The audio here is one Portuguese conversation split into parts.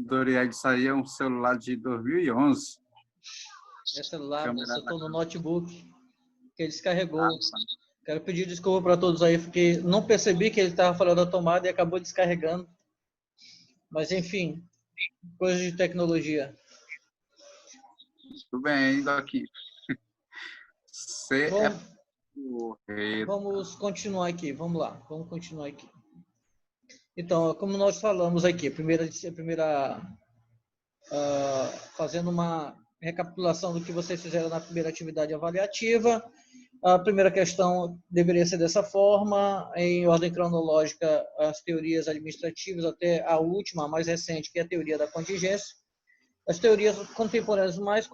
Doriag, isso aí é um celular de 2011. É celular, mas eu estou no notebook, que ele descarregou. Quero pedir desculpa para todos aí, porque não percebi que ele estava fora da tomada e acabou descarregando. Mas, enfim, coisas de tecnologia. Tudo bem, indo aqui. Vamos continuar aqui, vamos lá, vamos continuar aqui. Então, como nós falamos aqui, fazendo uma recapitulação do que vocês fizeram na primeira atividade avaliativa. A primeira questão deveria ser dessa forma, em ordem cronológica, as teorias administrativas até a última, a mais recente, que é a teoria da contingência. As teorias contemporâneas mais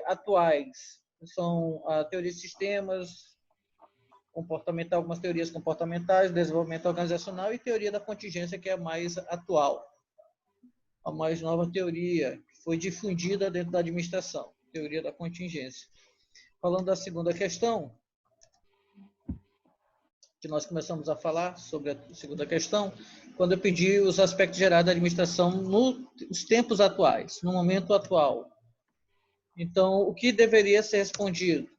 atuais são a teoria de sistemas, comportamental, algumas teorias comportamentais, desenvolvimento organizacional e teoria da contingência, que é a mais atual. A mais nova teoria, que foi difundida dentro da administração, teoria da contingência. Falando da segunda questão, que nós começamos a falar sobre a segunda questão, quando eu pedi os aspectos gerais da administração nos tempos atuais, no momento atual. Então, o que deveria ser respondido?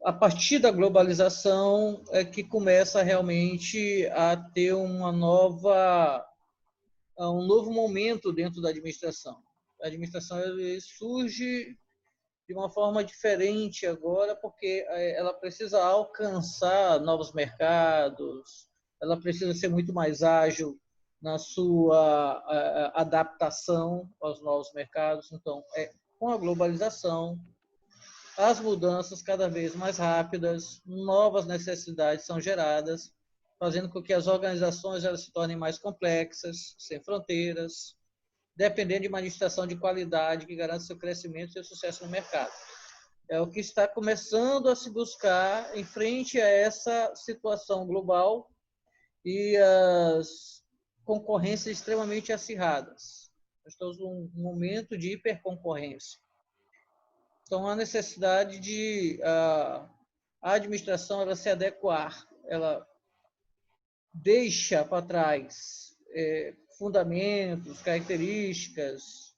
A partir da globalização é que começa realmente a ter um novo momento dentro da administração. A administração surge de uma forma diferente agora, porque ela precisa alcançar novos mercados, ela precisa ser muito mais ágil na sua adaptação aos novos mercados. Então, com a globalização, as mudanças cada vez mais rápidas, novas necessidades são geradas, fazendo com que as organizações elas se tornem mais complexas, sem fronteiras, dependendo de uma administração de qualidade que garanta seu crescimento e seu sucesso no mercado. É o que está começando a se buscar em frente a essa situação global e as concorrências extremamente acirradas. Nós estamos num momento de hiperconcorrência. Então, há necessidade de a administração ela se adequar, ela deixa para trás fundamentos, características,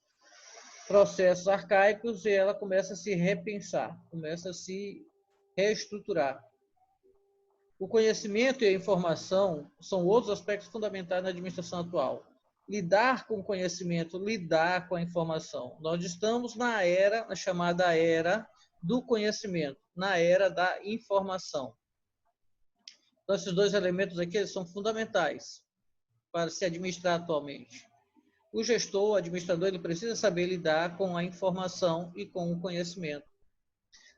processos arcaicos e ela começa a se repensar, começa a se reestruturar. O conhecimento e a informação são outros aspectos fundamentais na administração atual. Lidar com o conhecimento, lidar com a informação. Nós estamos na chamada era do conhecimento, na era da informação. Então, esses dois elementos aqui eles são fundamentais para se administrar atualmente. O gestor, o administrador, ele precisa saber lidar com a informação e com o conhecimento.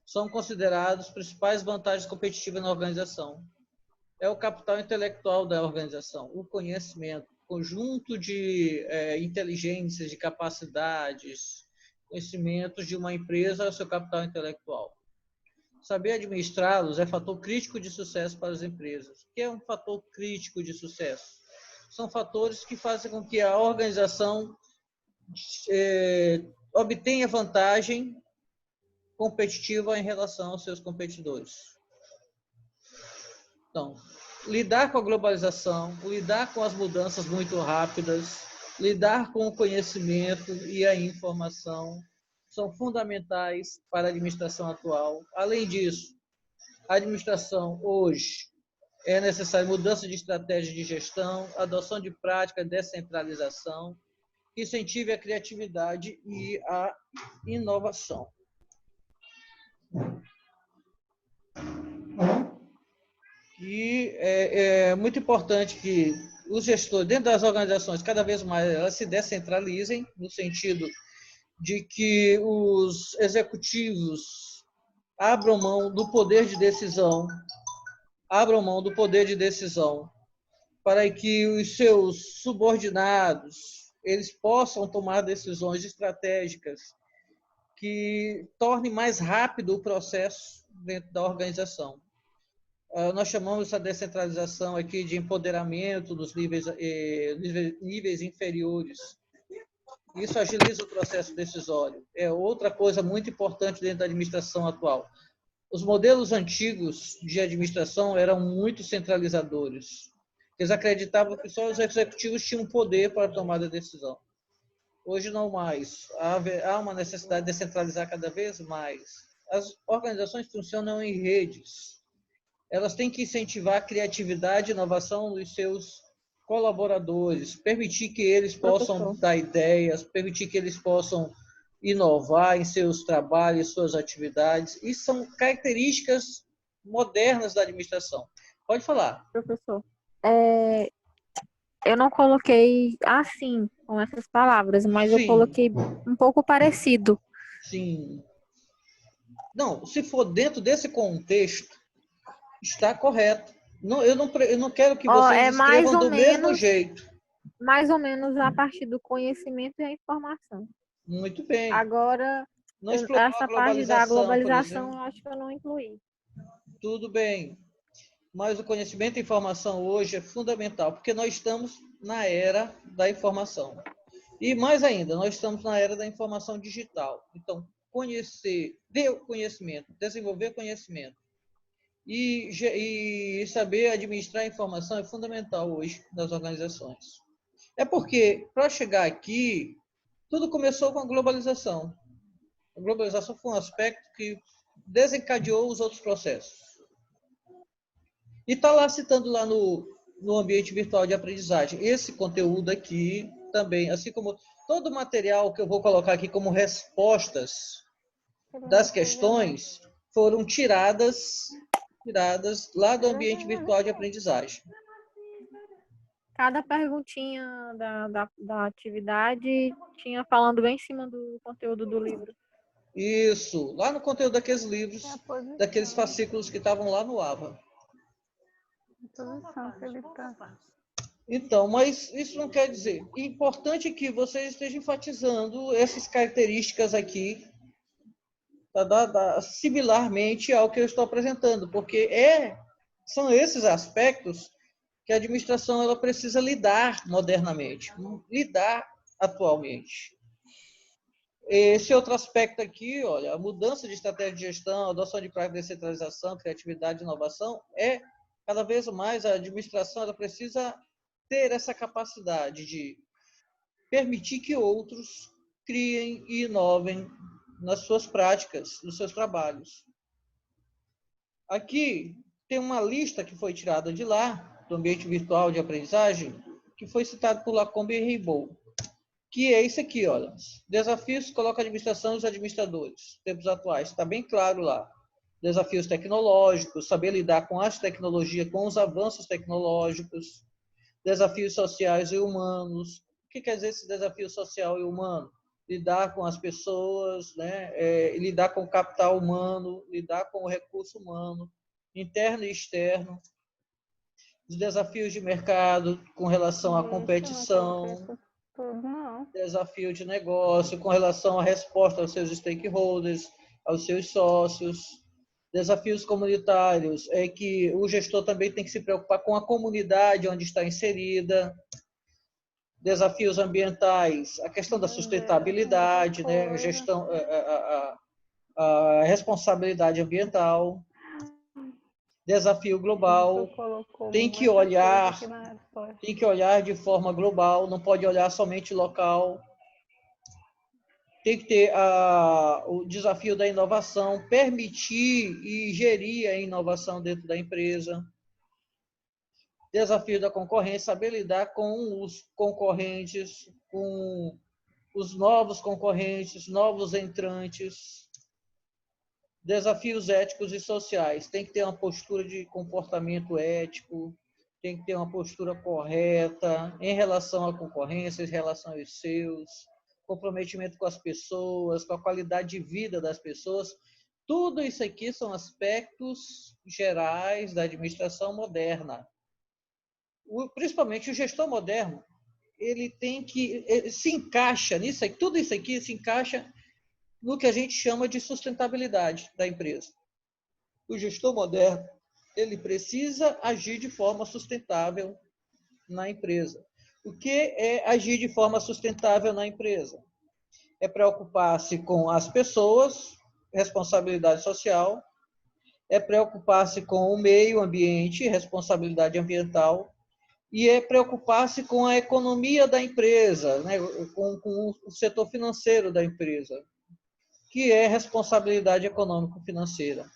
São considerados principais vantagens competitivas na organização. É o capital intelectual da organização, o conhecimento, conjunto de inteligências, de capacidades, conhecimentos de uma empresa é o seu capital intelectual. Saber administrá-los é fator crítico de sucesso para as empresas. O que é um fator crítico de sucesso? São fatores que fazem com que a organização obtenha vantagem competitiva em relação aos seus competidores. Então, lidar com a globalização, lidar com as mudanças muito rápidas, lidar com o conhecimento e a informação são fundamentais para a administração atual. Além disso, a administração hoje é necessária mudança de estratégia de gestão, adoção de prática de descentralização, que incentive a criatividade e a inovação. E é muito importante que os gestores, dentro das organizações, cada vez mais elas se descentralizem, no sentido de que os executivos abram mão do poder de decisão, para que os seus subordinados eles possam tomar decisões estratégicas que tornem mais rápido o processo dentro da organização. Nós chamamos essa descentralização aqui de empoderamento dos níveis inferiores. Isso agiliza o processo decisório. É outra coisa muito importante dentro da administração atual. Os modelos antigos de administração eram muito centralizadores. Eles acreditavam que só os executivos tinham poder para tomar a decisão. Hoje não mais. Há uma necessidade de descentralizar cada vez mais. As organizações funcionam em redes. Elas têm que incentivar a criatividade e inovação dos seus colaboradores, permitir que eles possam dar ideias, permitir que eles possam inovar em seus trabalhos, suas atividades. Isso são características modernas da administração. Pode falar. Professor, eu não coloquei assim, com essas palavras, mas eu Sim. coloquei um pouco parecido. Sim. Não, se for dentro desse contexto, está correto. Não, eu não quero que vocês escrevam do mesmo jeito. Mais ou menos a partir do conhecimento e a informação. Muito bem. Agora, essa parte da globalização, eu acho que eu não incluí. Tudo bem. Mas o conhecimento e informação hoje é fundamental, porque nós estamos na era da informação. E mais ainda, nós estamos na era da informação digital. Então, desenvolver conhecimento e saber administrar a informação é fundamental hoje nas organizações. É porque, para chegar aqui, tudo começou com a globalização. A globalização foi um aspecto que desencadeou os outros processos. E está lá citando lá no ambiente virtual de aprendizagem. Esse conteúdo aqui também, assim como todo o material que eu vou colocar aqui como respostas das questões, foram tiradas lá do ambiente virtual de aprendizagem. Cada perguntinha da atividade tinha falando bem em cima do conteúdo do livro. Isso, lá no conteúdo daqueles livros, daqueles fascículos que estavam lá no AVA. Então, mas isso não quer dizer. O importante é que vocês estejam enfatizando essas características aqui, similarmente ao que eu estou apresentando, porque são esses aspectos que a administração ela precisa lidar modernamente, lidar atualmente. Esse outro aspecto aqui, olha, a mudança de estratégia de gestão, adoção de práticas de descentralização, criatividade e inovação, cada vez mais a administração ela precisa ter essa capacidade de permitir que outros criem e inovem nas suas práticas, nos seus trabalhos. Aqui tem uma lista que foi tirada de lá, do ambiente virtual de aprendizagem, que foi citado por Lacombe e Ribot, que é isso aqui, olha. Desafios que coloca a administração e os administradores, tempos atuais, está bem claro lá. Desafios tecnológicos, saber lidar com as tecnologias, com os avanços tecnológicos, desafios sociais e humanos. O que quer dizer esse desafio social e humano? Lidar com as pessoas, né? Lidar com o capital humano, lidar com o recurso humano, interno e externo. Os desafios de mercado com relação à competição, desafio de negócio com relação à resposta aos seus stakeholders, aos seus sócios. Desafios comunitários é que o gestor também tem que se preocupar com a comunidade onde está inserida. Desafios ambientais, a questão da sustentabilidade, né? A responsabilidade ambiental. Desafio global, tem que olhar de forma global, não pode olhar somente local. Tem que ter o desafio da inovação, permitir e gerir a inovação dentro da empresa. Desafio da concorrência, saber lidar com os concorrentes, com os novos concorrentes, novos entrantes. Desafios éticos e sociais. Tem que ter uma postura de comportamento ético, tem que ter uma postura correta em relação à concorrência, em relação aos seus, comprometimento com as pessoas, com a qualidade de vida das pessoas. Tudo isso aqui são aspectos gerais da administração moderna. Principalmente o gestor moderno, ele se encaixa nisso aqui, tudo isso aqui se encaixa no que a gente chama de sustentabilidade da empresa. O gestor moderno, ele precisa agir de forma sustentável na empresa. O que é agir de forma sustentável na empresa? É preocupar-se com as pessoas, responsabilidade social, é preocupar-se com o meio ambiente, responsabilidade ambiental, e é preocupar-se com a economia da empresa, né, com o setor financeiro da empresa, que é responsabilidade econômico-financeira.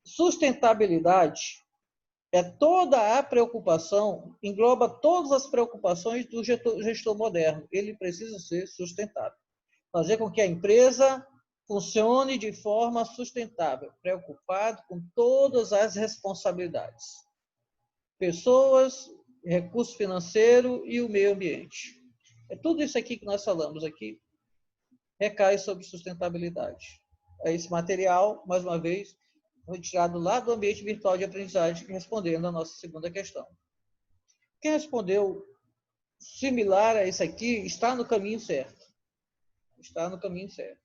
Sustentabilidade é toda a preocupação, engloba todas as preocupações do gestor moderno. Ele precisa ser sustentável. Fazer com que a empresa funcione de forma sustentável, preocupado com todas as responsabilidades. Pessoas, recurso financeiro e o meio ambiente. É tudo isso aqui que nós falamos aqui, recai sobre sustentabilidade. Esse material, mais uma vez, retirado lá do ambiente virtual de aprendizagem, respondendo a nossa segunda questão. Quem respondeu similar a isso aqui está no caminho certo. Está no caminho certo.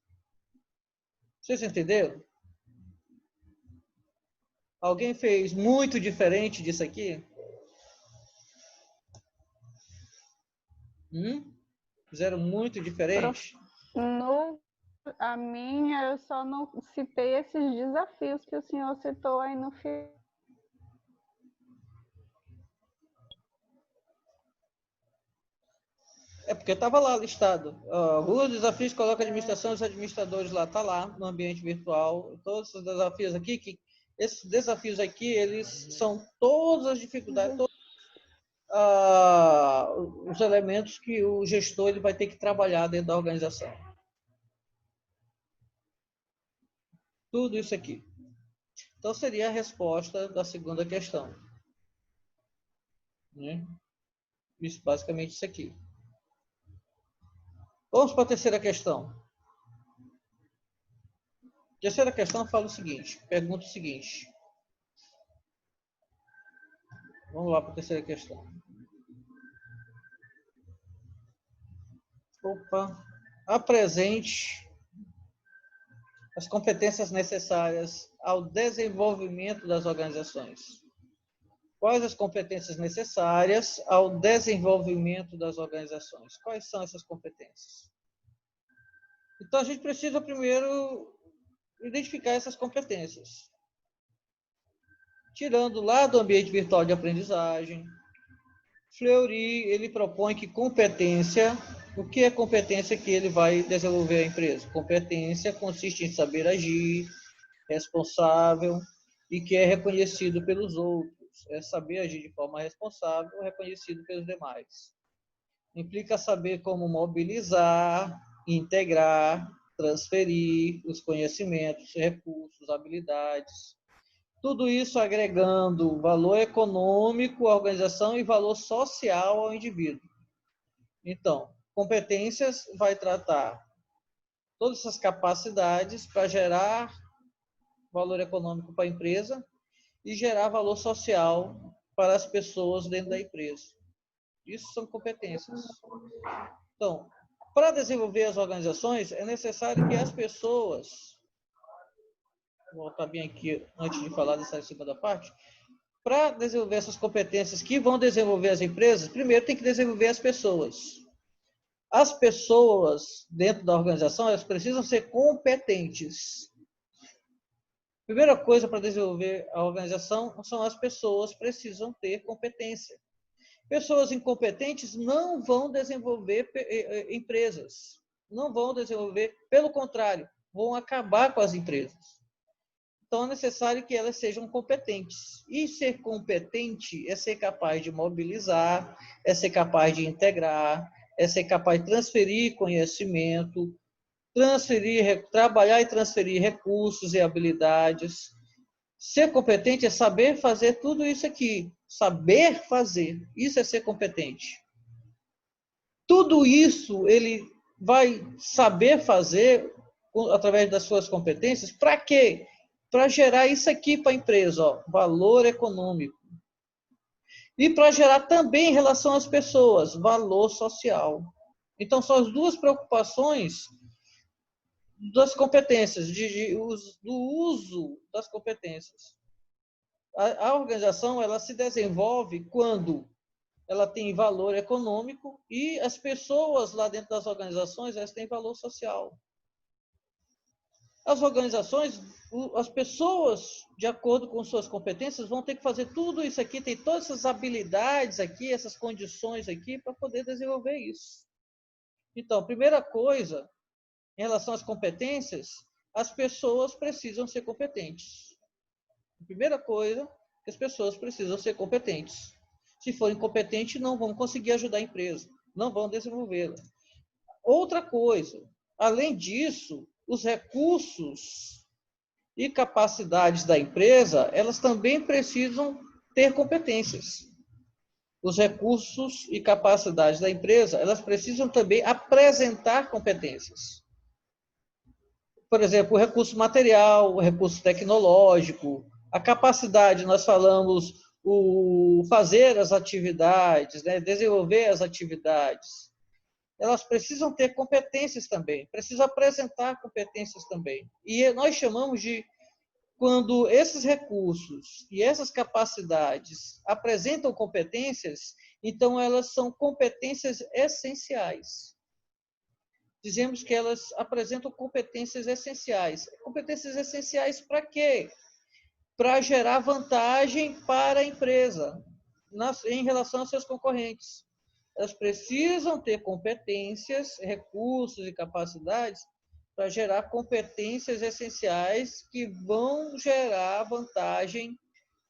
Vocês entenderam? Alguém fez muito diferente disso aqui? Fizeram muito diferente? A minha, eu só não citei esses desafios que o senhor citou aí no final. É porque estava lá listado. Os desafios coloca a administração e os administradores lá. Está lá no ambiente virtual. Todos esses desafios aqui, esses desafios aqui, eles são todas as dificuldades, todos, os elementos que o gestor ele vai ter que trabalhar dentro da organização. Tudo isso aqui. Então, seria a resposta da segunda questão. Né? Isso, basicamente isso aqui. Vamos para a terceira questão. A terceira questão fala o seguinte, pergunta o seguinte. Vamos lá para a terceira questão. Apresente as competências necessárias ao desenvolvimento das organizações. Quais as competências necessárias ao desenvolvimento das organizações? Quais são essas competências? Então, a gente precisa primeiro identificar essas competências. Tirando lá do ambiente virtual de aprendizagem, Fleury, ele propõe que competência, o que é competência que ele vai desenvolver a empresa? Competência consiste em saber agir, responsável e que é reconhecido pelos outros. É saber agir de forma responsável, reconhecido pelos demais. Implica saber como mobilizar, integrar, transferir os conhecimentos, recursos, habilidades. Tudo isso agregando valor econômico à organização e valor social ao indivíduo. Então, competências vai tratar todas essas capacidades para gerar valor econômico para a empresa e gerar valor social para as pessoas dentro da empresa. Isso são competências. Então, para desenvolver as organizações, é necessário que as pessoas, vou voltar bem aqui antes de falar dessa segunda parte, para desenvolver essas competências que vão desenvolver as empresas, primeiro tem que desenvolver as pessoas. As pessoas dentro da organização, elas precisam ser competentes. Primeira coisa para desenvolver a organização são as pessoas precisam ter competência. Pessoas incompetentes não vão desenvolver empresas, não vão desenvolver, pelo contrário, vão acabar com as empresas. Então, é necessário que elas sejam competentes. E ser competente é ser capaz de mobilizar, é ser capaz de integrar, é ser capaz de transferir conhecimento, trabalhar e transferir recursos e habilidades. Ser competente é saber fazer tudo isso aqui. Saber fazer. Isso é ser competente. Tudo isso ele vai saber fazer através das suas competências. Para quê? Para gerar isso aqui para a empresa, ó, valor econômico. E para gerar também em relação às pessoas, valor social. Então, são as duas preocupações das competências, do uso das competências. A organização ela se desenvolve quando ela tem valor econômico e as pessoas lá dentro das organizações elas têm valor social. As organizações, as pessoas, de acordo com suas competências, vão ter que fazer tudo isso aqui, tem todas essas habilidades aqui, essas condições aqui, para poder desenvolver isso. Então, a primeira coisa, em relação às competências, as pessoas precisam ser competentes. A primeira coisa, as pessoas precisam ser competentes. Se forem incompetentes, não vão conseguir ajudar a empresa, não vão desenvolvê-la. Outra coisa, além disso, os recursos e capacidades da empresa, elas também precisam ter competências. Os recursos e capacidades da empresa, elas precisam também apresentar competências. Por exemplo, o recurso material, o recurso tecnológico, a capacidade, nós falamos, o fazer as atividades, né, desenvolver as atividades. Elas precisam ter competências também, precisam apresentar competências também. E nós chamamos de, quando esses recursos e essas capacidades apresentam competências, então elas são competências essenciais. Dizemos que elas apresentam competências essenciais. Competências essenciais para quê? Para gerar vantagem para a empresa em relação aos seus concorrentes. Elas precisam ter competências, recursos e capacidades para gerar competências essenciais que vão gerar vantagem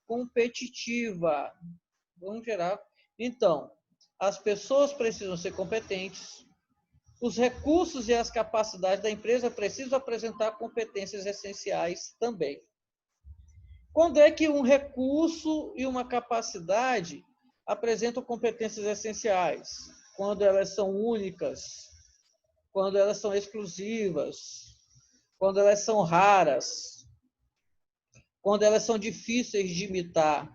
competitiva. Então, as pessoas precisam ser competentes, os recursos e as capacidades da empresa precisam apresentar competências essenciais também. Quando é que um recurso e uma capacidade apresentam competências essenciais? Quando elas são únicas, quando elas são exclusivas, quando elas são raras, quando elas são difíceis de imitar.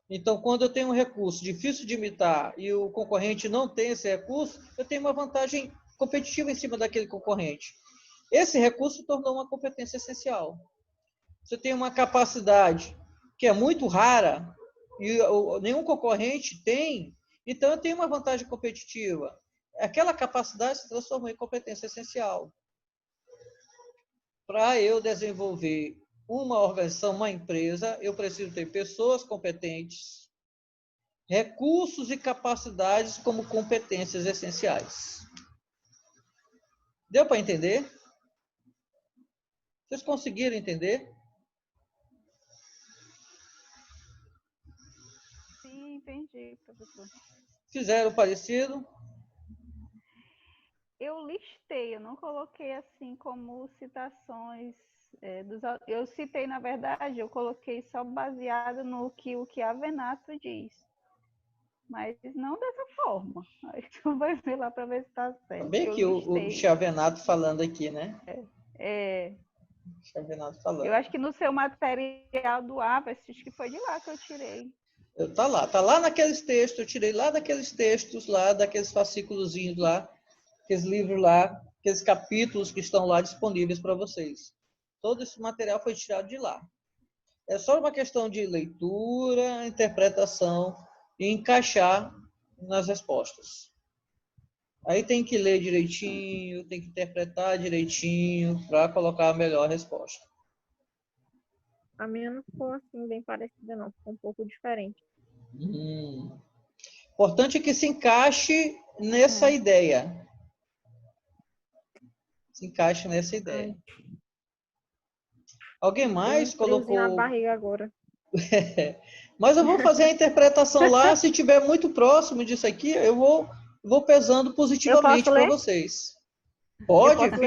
Então, quando eu tenho um recurso difícil de imitar e o concorrente não tem esse recurso, eu tenho uma vantagem competitiva em cima daquele concorrente. Esse recurso tornou uma competência essencial. Você tem uma capacidade que é muito rara e nenhum concorrente tem, então eu tenho uma vantagem competitiva. Aquela capacidade se transformou em competência essencial. Para eu desenvolver uma organização, uma empresa, eu preciso ter pessoas competentes, recursos e capacidades como competências essenciais. Deu para entender? Vocês conseguiram entender? Sim, entendi, professor. Fizeram parecido? Eu listei, eu não coloquei assim como citações eu citei, na verdade, eu coloquei só baseado no que o Chiavenato diz. Mas não dessa forma. Aí tu vai ver lá para ver se está certo. Bem que o Chiavenato falando aqui, né? Chiavenato falando. Eu acho que no seu material do APA, acho que foi de lá que eu tirei. Tá lá naqueles textos, eu tirei lá daqueles textos, lá daqueles fascículozinhos lá, aqueles livros lá, aqueles capítulos que estão lá disponíveis para vocês. Todo esse material foi tirado de lá. É só uma questão de leitura, interpretação e encaixar nas respostas. Aí tem que ler direitinho, tem que interpretar direitinho para colocar a melhor resposta. A minha não ficou assim bem parecida, não. Ficou um pouco diferente. Importante é que se encaixe nessa ideia. Se encaixe nessa ideia. Alguém mais colocou... na barriga agora. Mas eu vou fazer a interpretação lá. Se tiver muito próximo disso aqui, eu vou pesando positivamente para vocês. Pode? Eu posso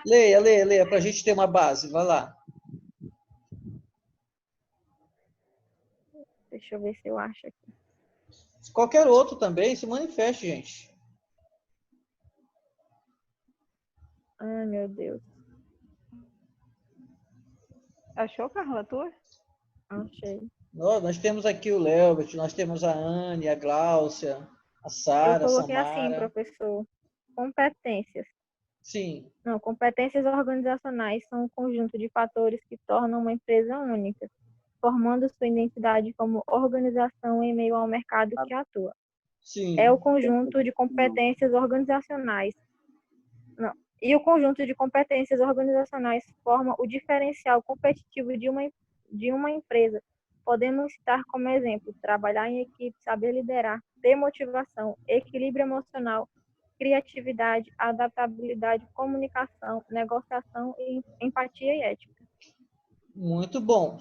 ler? Leia, para a gente ter uma base. Vai lá. Deixa eu ver se eu acho aqui. Qualquer outro também, se manifeste, gente. Ai, meu Deus. Achou, Carla, tu? Achei. Nós temos aqui o Lelbert, nós temos a Anne, a Gláucia, a Sara, a coloquei Samara. assim, professor. Competências. Sim. Não, competências organizacionais são um conjunto de fatores que tornam uma empresa única, formando sua identidade como organização em meio ao mercado que atua. Sim. É o conjunto de competências organizacionais. Não, E o conjunto de competências organizacionais forma o diferencial competitivo de uma empresa. Podemos citar como exemplo, trabalhar em equipe, saber liderar, ter motivação, equilíbrio emocional, criatividade, adaptabilidade, comunicação, negociação, empatia e ética. Muito bom.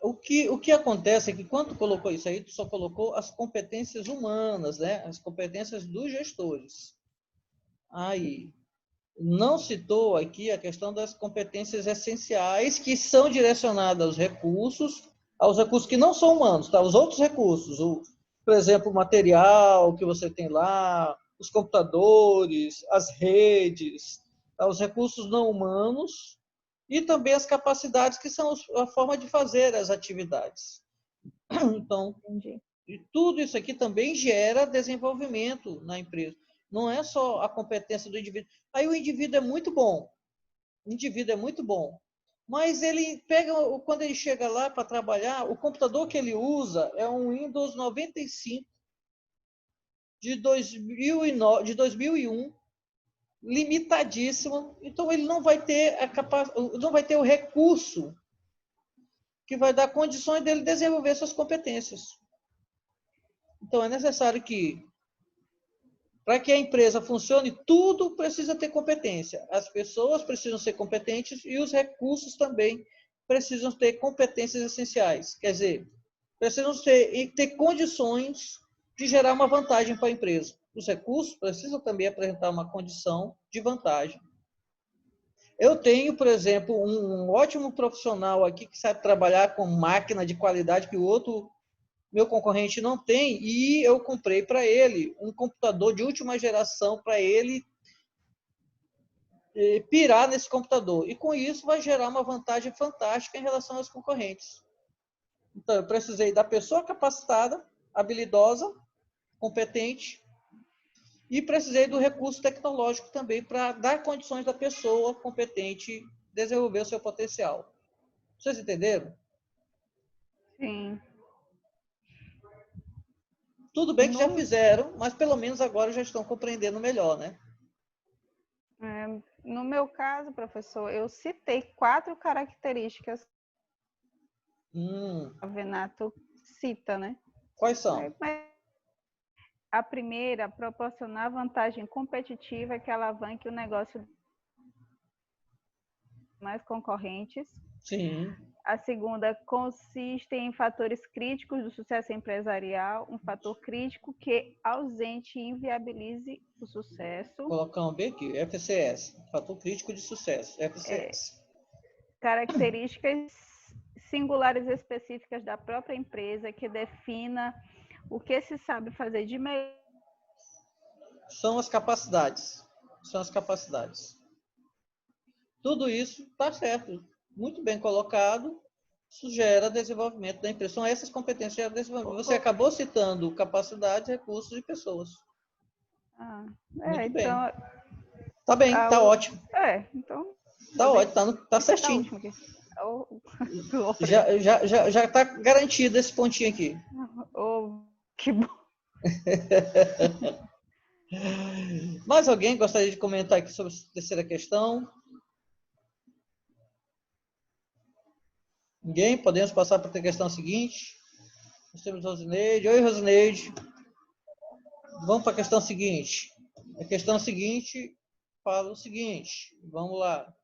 O que acontece é que quando tu colocou isso aí, tu só colocou as competências humanas, né? As competências dos gestores. Aí, não citou aqui a questão das competências essenciais que são direcionadas aos recursos que não são humanos, tá? Os outros recursos, por exemplo, o material que você tem lá, os computadores, as redes, tá? Os recursos não humanos e também as capacidades que são a forma de fazer as atividades. Então, Entendi. e tudo isso aqui também gera desenvolvimento na empresa. Não é só a competência do indivíduo. Aí o indivíduo é muito bom. O indivíduo é muito bom. Mas ele pega, quando ele chega lá para trabalhar, o computador que ele usa é um Windows 95 de 2009, de 2001, limitadíssimo. Então ele não vai ter não vai ter o recurso que vai dar condições dele desenvolver suas competências. Então é necessário que, para que a empresa funcione, tudo precisa ter competência. As pessoas precisam ser competentes e os recursos também precisam ter competências essenciais. Quer dizer, precisam ter condições de gerar uma vantagem para a empresa. Os recursos precisam também apresentar uma condição de vantagem. Eu tenho, por exemplo, um ótimo profissional aqui que sabe trabalhar com máquina de qualidade que o outro meu concorrente não tem, e eu comprei para ele um computador de última geração para ele pirar nesse computador. E com isso vai gerar uma vantagem fantástica em relação aos concorrentes. Então, eu precisei da pessoa capacitada, habilidosa, competente, e precisei do recurso tecnológico também para dar condições da pessoa competente desenvolver o seu potencial. Vocês entenderam? Sim. Tudo bem que já fizeram, mas pelo menos agora já estão compreendendo melhor, né? No meu caso, professor, eu citei 4 características que a Venato cita, né? Quais são? A primeira, proporcionar vantagem competitiva que alavanque o negócio mais concorrentes. Sim. A segunda consiste em fatores críticos do sucesso empresarial, um fator crítico que ausente e inviabilize o sucesso. Colocamos bem aqui, FCS, fator crítico de sucesso, FCS. Características singulares específicas da própria empresa que defina o que se sabe fazer de melhor. São as capacidades. Tudo isso está certo, muito bem colocado, isso gera desenvolvimento da empresa. São essas competências que geram desenvolvimento. Você acabou citando capacidades, recursos e pessoas. Muito bem. Então, Tá bem, tá ótimo. Então. Tá ótimo, tá certinho. Já está garantido esse pontinho aqui. Que bom. Mais alguém gostaria de comentar aqui sobre a terceira questão? Ninguém? Podemos passar para a questão seguinte? Nós temos Rosineide. Oi, Rosineide. Vamos para a questão seguinte. A questão seguinte fala o seguinte. Vamos lá.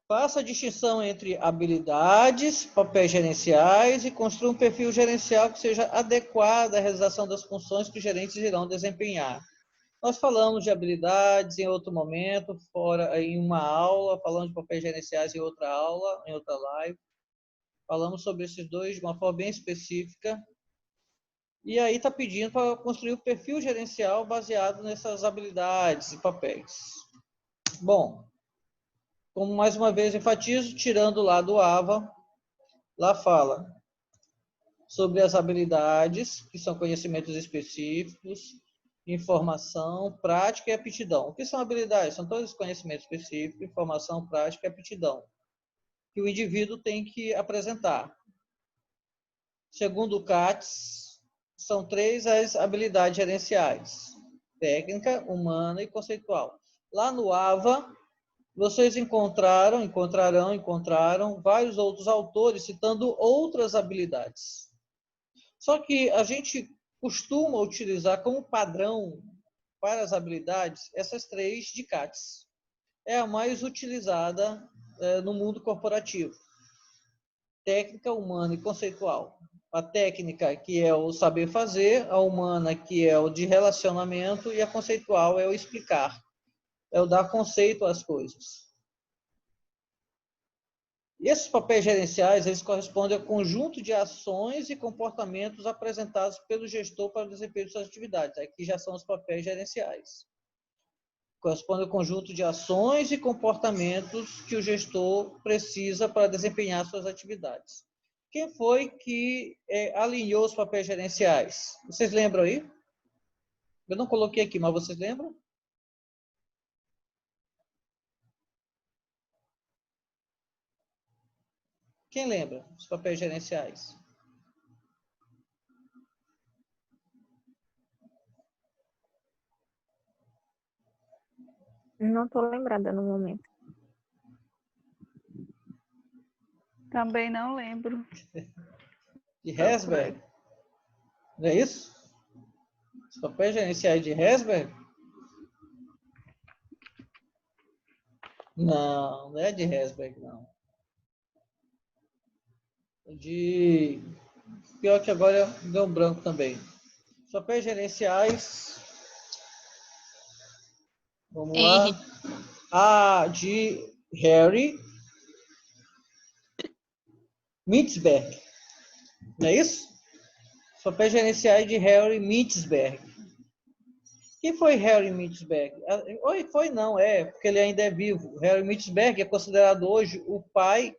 Faça a distinção entre habilidades, papéis gerenciais e construa um perfil gerencial que seja adequado à realização das funções que os gerentes irão desempenhar. Nós falamos de habilidades em outro momento, fora em uma aula, falamos de papéis gerenciais em outra aula, em outra live. Falamos sobre esses dois de uma forma bem específica. E aí está pedindo para construir o perfil gerencial baseado nessas habilidades e papéis. Bom, como mais uma vez enfatizo, tirando lá do AVA, lá fala sobre as habilidades, que são conhecimentos específicos, informação, prática e aptidão. O que são habilidades? São todos os conhecimentos específicos, informação, prática e aptidão, que o indivíduo tem que apresentar. Segundo o CATS, São 3 as habilidades gerenciais: técnica, humana e conceitual. Lá no AVA, vocês encontraram vários outros autores citando outras habilidades. Só que a gente costuma utilizar como padrão para as habilidades essas 3 de CATS. É a mais utilizada no mundo corporativo: técnica, humana e conceitual. A técnica, que é o saber fazer, a humana, que é o de relacionamento, e a conceitual é o explicar, é o dar conceito às coisas. E esses papéis gerenciais, eles correspondem ao conjunto de ações e comportamentos apresentados pelo gestor para o desempenho de suas atividades. Aqui já são os papéis gerenciais. Corresponde ao conjunto de ações e comportamentos que o gestor precisa para desempenhar suas atividades. Quem foi que alinhou os papéis gerenciais? Vocês lembram aí? Eu não coloquei aqui, mas vocês lembram? Quem lembra os papéis gerenciais? Não estou lembrada no momento. Também não lembro. De Herzberg? Não é isso? Os papéis gerenciais de Herzberg? Não, não é de Herzberg, não. De... Pior que agora deu um branco também. Os papéis gerenciais... Vamos lá. De Harry Mitzberg. Não é isso? Os papéis gerenciais de Harry Mitzberg. Quem foi Harry Mitzberg? Foi não, porque ele ainda é vivo. Harry Mitzberg é considerado hoje o pai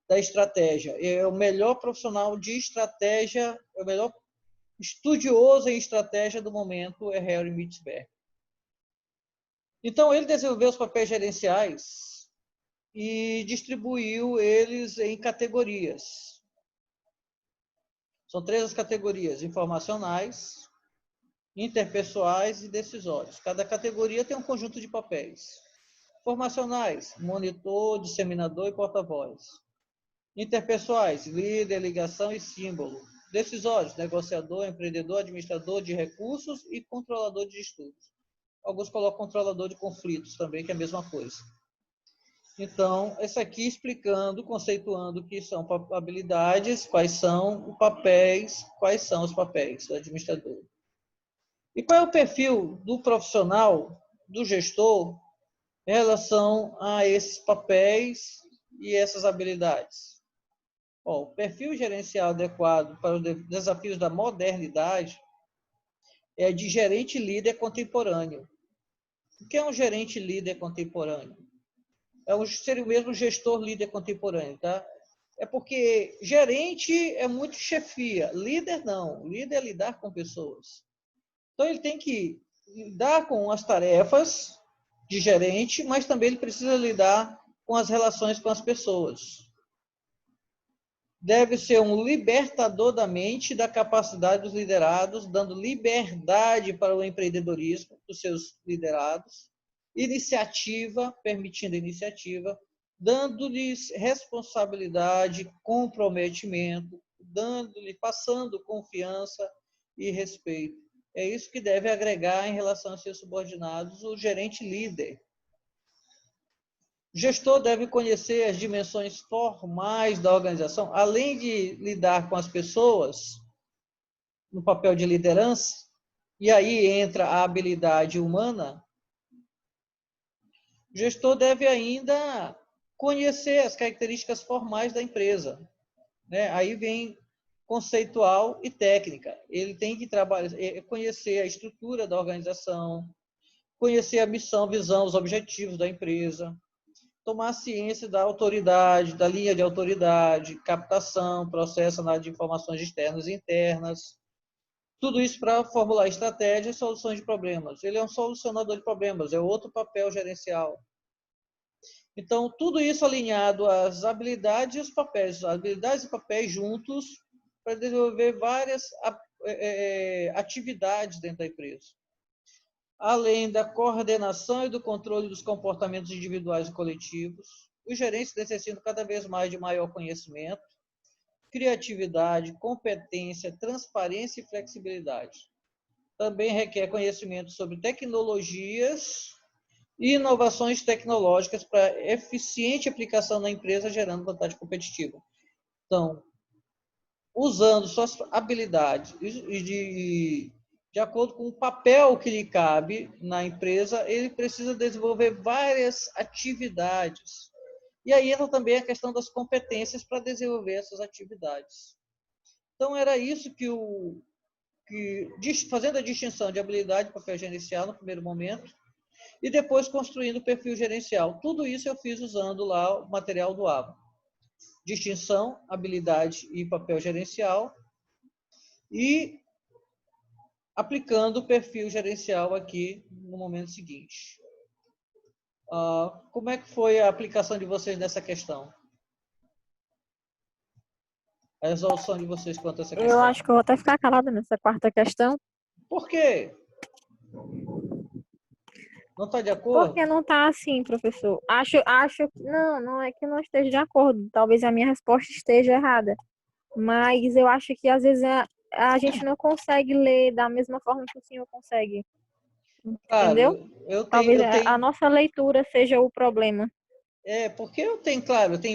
da estratégia. É o melhor profissional de estratégia, é o melhor estudioso em estratégia do momento, é Harry Mitzberg. Então, ele desenvolveu os papéis gerenciais e distribuiu eles em categorias. São 3 as categorias: informacionais, interpessoais e decisórios. Cada categoria tem um conjunto de papéis. Informacionais: monitor, disseminador e porta-voz. Interpessoais: líder, ligação e símbolo. Decisórios: negociador, empreendedor, administrador de recursos e controlador de estudos. Alguns colocam controlador de conflitos também, que é a mesma coisa. Então, esse aqui explicando, conceituando o que são habilidades, quais são os papéis do administrador. E qual é o perfil do profissional, do gestor, em relação a esses papéis e essas habilidades? O perfil gerencial adequado para os desafios da modernidade é de gerente líder contemporâneo. O que é um gerente líder contemporâneo? Seria o mesmo gestor líder contemporâneo, tá? É porque gerente é muito chefia, líder não. Líder é lidar com pessoas. Então, ele tem que lidar com as tarefas de gerente, mas também ele precisa lidar com as relações com as pessoas. Deve ser um libertador da mente e da capacidade dos liderados, dando liberdade para o empreendedorismo dos seus liderados, iniciativa, permitindo iniciativa, dando-lhes responsabilidade, comprometimento, passando confiança e respeito. É isso que deve agregar em relação aos seus subordinados o gerente líder. O gestor deve conhecer as dimensões formais da organização, além de lidar com as pessoas no papel de liderança, e aí entra a habilidade humana. O gestor deve ainda conhecer as características formais da empresa, né? Aí vem conceitual e técnica. Ele tem que conhecer a estrutura da organização, conhecer a missão, visão, os objetivos da empresa, tomar ciência da autoridade, da linha de autoridade, captação, processo, análise de informações externas e internas. Tudo isso para formular estratégias e soluções de problemas. Ele é um solucionador de problemas, é outro papel gerencial. Então, tudo isso alinhado às habilidades e os papéis, habilidades e papéis juntos, para desenvolver várias atividades dentro da empresa. Além da coordenação e do controle dos comportamentos individuais e coletivos, os gerentes necessitam cada vez mais de maior conhecimento, criatividade, competência, transparência e flexibilidade. Também requer conhecimento sobre tecnologias e inovações tecnológicas para eficiente aplicação na empresa, gerando vantagem competitiva. Então, usando suas habilidades e de acordo com o papel que lhe cabe na empresa, ele precisa desenvolver várias atividades. E aí entra também a questão das competências para desenvolver essas atividades. Então, era isso fazendo a distinção de habilidade e papel gerencial no primeiro momento, e depois construindo o perfil gerencial. Tudo isso eu fiz usando lá o material do ABA. Distinção, habilidade e papel gerencial, e aplicando o perfil gerencial aqui no momento seguinte. Como é que foi a aplicação de vocês nessa questão? A resolução de vocês quanto a essa questão? Eu acho que eu vou até ficar calada nessa quarta questão. Por quê? Não está de acordo? Porque não está assim, professor. Acho que não é que não esteja de acordo. Talvez a minha resposta esteja errada. Mas eu acho que às vezes a gente não consegue ler da mesma forma que o senhor consegue. Entendeu? Claro, Talvez a nossa leitura seja o problema. Porque eu tenho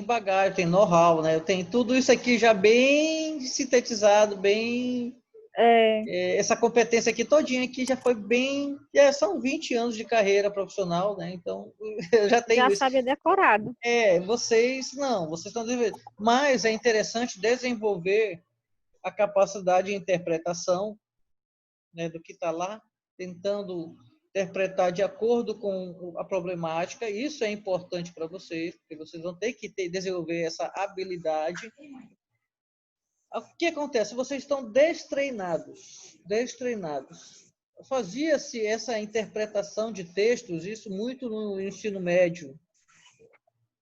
bagagem, eu tenho know-how, né? Eu tenho tudo isso aqui já bem sintetizado, bem... essa competência aqui todinha aqui já foi bem... são 20 anos de carreira profissional, né? Então, eu já tenho isso. Já sabe decorado. Vocês estão desenvolvendo. Mas é interessante desenvolver a capacidade de interpretação, né, do que está lá, tentando interpretar de acordo com a problemática. Isso é importante para vocês, porque vocês vão ter que desenvolver essa habilidade. O que acontece? Vocês estão destreinados. Fazia-se essa interpretação de textos, isso muito no ensino médio,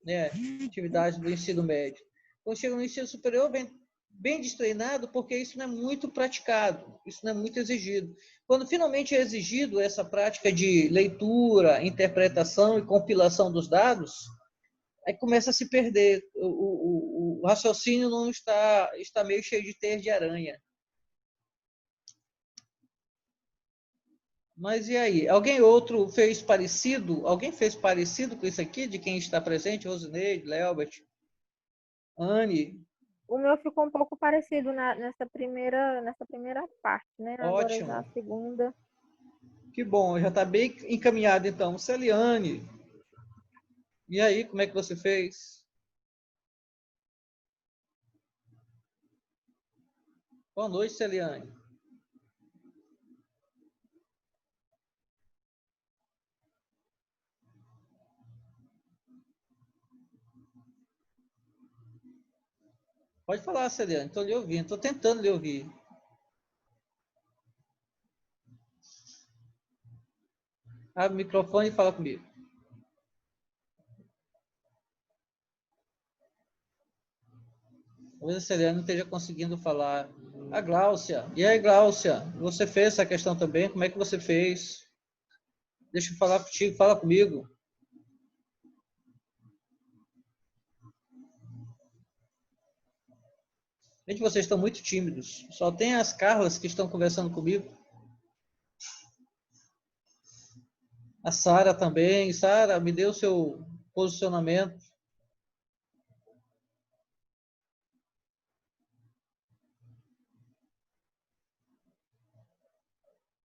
né? Atividade do ensino médio. Quando chega no ensino superior, vem bem destreinado, porque isso não é muito praticado, isso não é muito exigido. Quando finalmente é exigido essa prática de leitura, interpretação e compilação dos dados, aí começa a se perder. O raciocínio não está meio cheio de teias de aranha. Mas e aí? Alguém fez parecido com isso aqui, de quem está presente? Rosineide, Leobert, Anne? O meu ficou um pouco parecido nessa primeira parte, né? Ótimo. Agora a segunda. Que bom, já está bem encaminhado então. Celiane, e aí, como é que você fez? Boa noite, Celiane. Pode falar, Celiane, estou lhe ouvindo, estou tentando lhe ouvir. Abre o microfone e fala comigo. Talvez a Celiane não esteja conseguindo falar. A Gláucia. E aí, Gláucia, você fez essa questão também? Como é que você fez? Deixa eu falar contigo, fala comigo. Gente, vocês estão muito tímidos. Só tem as Carlas que estão conversando comigo. A Sara também. Sara, me dê o seu posicionamento.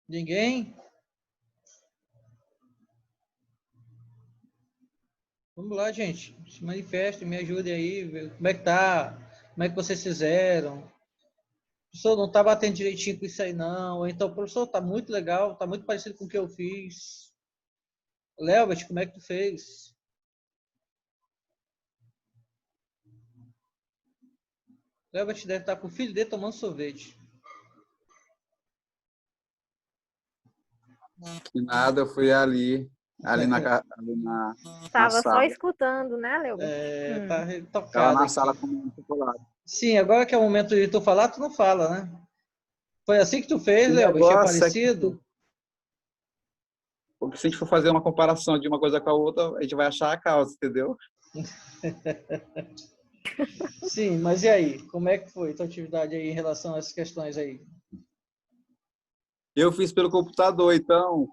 Ninguém? Vamos lá, gente. Se manifestem, me ajudem aí. Como é que tá? Como é que vocês fizeram? O professor não está batendo direitinho com isso aí, não. Ou então, professor, está muito legal, está muito parecido com o que eu fiz. Leobert, como é que tu fez? Leobert deve estar com o filho dele tomando sorvete. Que nada, eu fui ali na Estava só sala. escutando, né, Leo? Tá Estava tocado na aqui. sala comendo chocolate. Sim, agora que é o momento de tu falar, tu não fala, né? Foi assim que tu fez, O Léo? Achei negócio é que, parecido? porque se a gente for fazer uma comparação de uma coisa com a outra, a gente vai achar a causa, entendeu? Sim, mas e aí? Como é que foi a tua atividade aí em relação a essas questões aí? Eu fiz pelo computador, então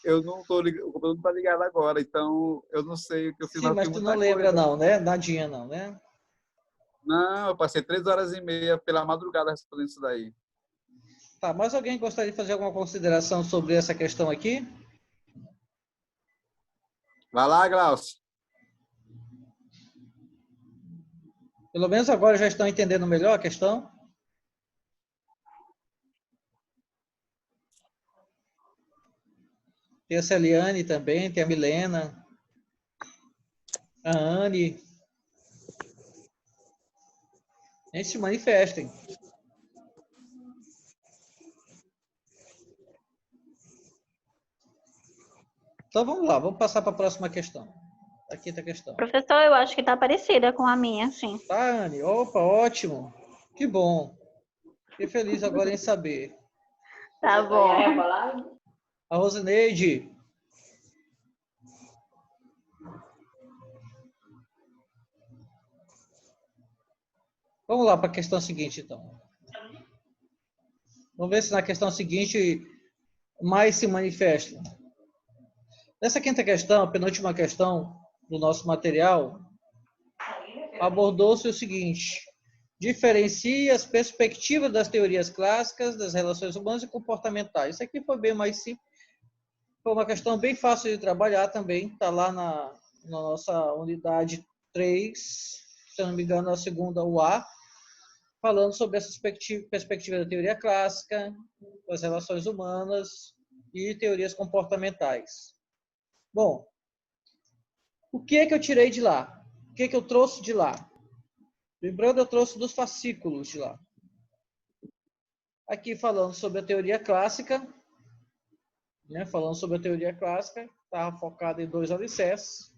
eu não tô ligado, o computador não está ligado agora, então eu não sei o que eu fiz, Sim, mas eu mas fiz tu não muita lembra coisa. não, né? Nadinha não, né? Não, eu passei 3 horas e meia pela madrugada respondendo isso daí. Tá, mas alguém gostaria de fazer alguma consideração sobre essa questão aqui? Vai lá, Glaucio. Pelo menos agora já estão entendendo melhor a questão? Tem a Celiane também, tem a Milena, a Anne. Gente, se manifestem. Então vamos lá, vamos passar para a próxima questão. A quinta questão. Professor, eu acho que tá parecida com a minha, sim. Tá, Anne? Opa, ótimo. Que bom. Fiquei feliz agora em saber. Tá bom. A Rosineide. Vamos lá para a questão seguinte, então. Vamos ver se na questão seguinte mais se manifesta. Nessa quinta questão, a penúltima questão do nosso material, abordou-se o seguinte: diferencie as perspectivas das teorias clássicas das relações humanas e comportamentais. Isso aqui foi bem mais simples, foi uma questão bem fácil de trabalhar também, está lá na nossa unidade 3, se eu não me engano, a segunda UA, falando sobre essa perspectiva da teoria clássica, das relações humanas e teorias comportamentais. Bom, o que é que eu tirei de lá? O que é que eu trouxe de lá? Lembrando, eu trouxe dos fascículos de lá. Aqui falando sobre a teoria clássica, né? Falando sobre a teoria clássica, estava focado em 2 alicerces,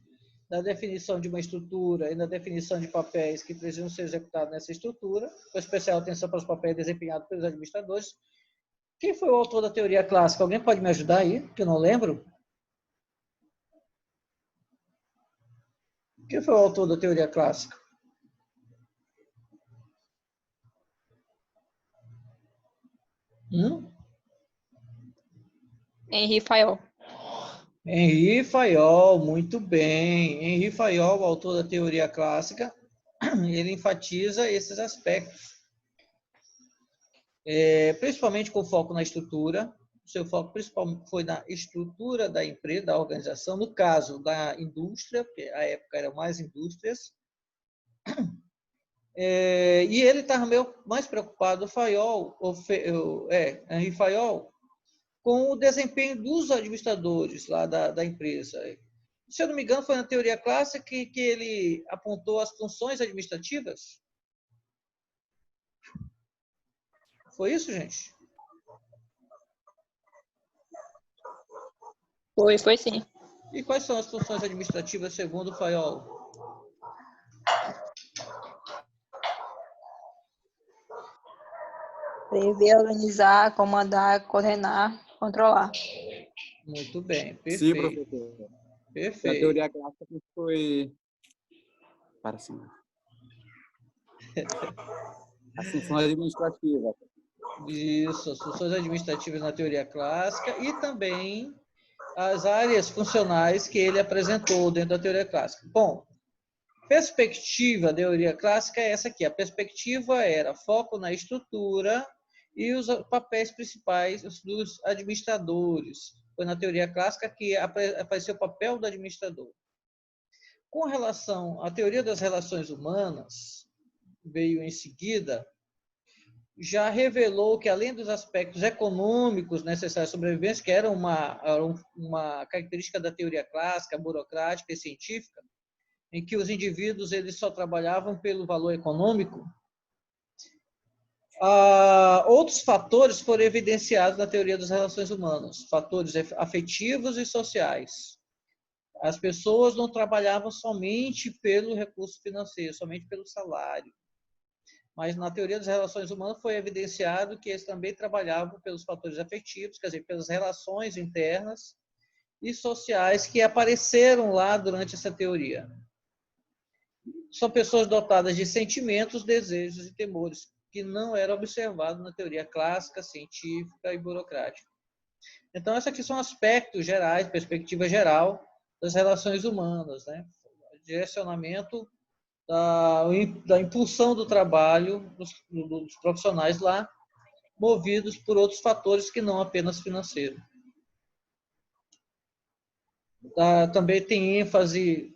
na definição de uma estrutura e na definição de papéis que precisam ser executados nessa estrutura, com especial atenção para os papéis desempenhados pelos administradores. Quem foi o autor da teoria clássica? Alguém pode me ajudar aí, que eu não lembro? Quem foi o autor da teoria clássica? Henri Fayol. Henri Fayol, muito bem. Henri Fayol, autor da teoria clássica, ele enfatiza esses aspectos, principalmente com foco na estrutura. O seu foco principalmente foi na estrutura da empresa, da organização, no caso da indústria, porque a época eram mais indústrias. E ele estava meio mais preocupado, Henri Fayol, com o desempenho dos administradores lá da empresa. Se eu não me engano, foi na teoria clássica que ele apontou as funções administrativas. Foi isso, gente? Foi sim. E quais são as funções administrativas segundo o Fayol? Prever, organizar, comandar, coordenar, controlar. Muito bem, Sim, perfeito. professor. A Perfeito. teoria clássica foi... Para cima. As funções administrativas. Isso, as funções administrativas na teoria clássica e também as áreas funcionais que ele apresentou dentro da teoria clássica. Bom, perspectiva da teoria clássica é essa aqui. A perspectiva era foco na estrutura e os papéis principais dos administradores. Foi na teoria clássica que apareceu o papel do administrador. Com relação à teoria das relações humanas, veio em seguida, já revelou que, além dos aspectos econômicos necessários à sobrevivência, que era uma característica da teoria clássica, burocrática e científica, em que os indivíduos eles só trabalhavam pelo valor econômico, outros fatores foram evidenciados na teoria das relações humanas, fatores afetivos e sociais. As pessoas não trabalhavam somente pelo recurso financeiro, somente pelo salário. Mas na teoria das relações humanas foi evidenciado que eles também trabalhavam pelos fatores afetivos, quer dizer, pelas relações internas e sociais que apareceram lá durante essa teoria. São pessoas dotadas de sentimentos, desejos e temores, que não era observado na teoria clássica, científica e burocrática. Então, esses aqui são aspectos gerais, perspectiva geral das relações humanas, né? Direcionamento da impulsão do trabalho dos profissionais lá, movidos por outros fatores que não apenas financeiro. Também tem ênfase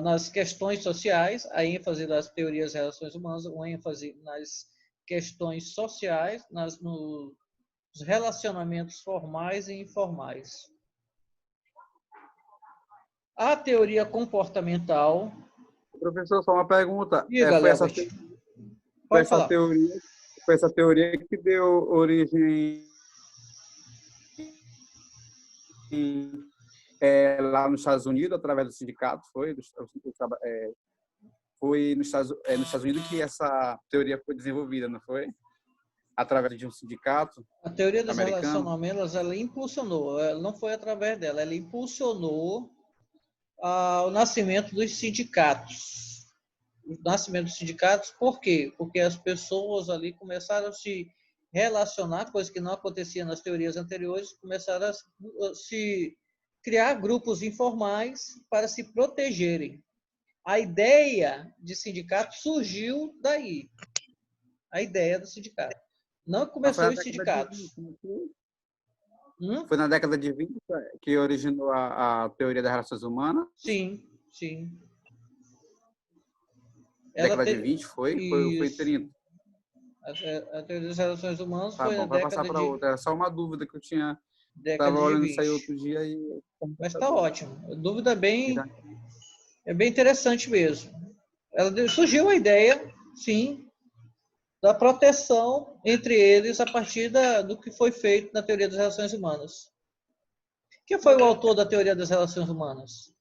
nas questões sociais, a ênfase das teorias das relações humanas, uma ênfase nas questões sociais, nos relacionamentos formais e informais. A teoria comportamental... Professor, só uma pergunta. Diga, Pode falar. Foi essa teoria que deu origem lá nos Estados Unidos, através do sindicato, foi nos Estados Unidos que essa teoria foi desenvolvida, não foi? Através de um sindicato A teoria dos americano. relacionamentos, ela impulsionou, ela não foi através dela, ela impulsionou o nascimento dos sindicatos. O nascimento dos sindicatos, por quê? Porque as pessoas ali começaram a se relacionar, coisa que não acontecia nas teorias anteriores, começaram a se criar grupos informais para se protegerem. A ideia de sindicato surgiu daí. A ideia do sindicato. Não começou os sindicatos. Foi na década de 20 que originou a teoria das relações humanas? Sim, sim. Década de 20 foi 30. A teoria das relações humanas Tá foi bom, na vai década passar para de... outra. Era só uma dúvida que eu tinha. Década Estava de olhando 20. isso aí outro dia e... Mas está ótimo. A dúvida é bem interessante mesmo. Surgiu a ideia, sim, da proteção entre eles a partir do que foi feito na teoria das relações humanas. Quem foi o autor da teoria das relações humanas?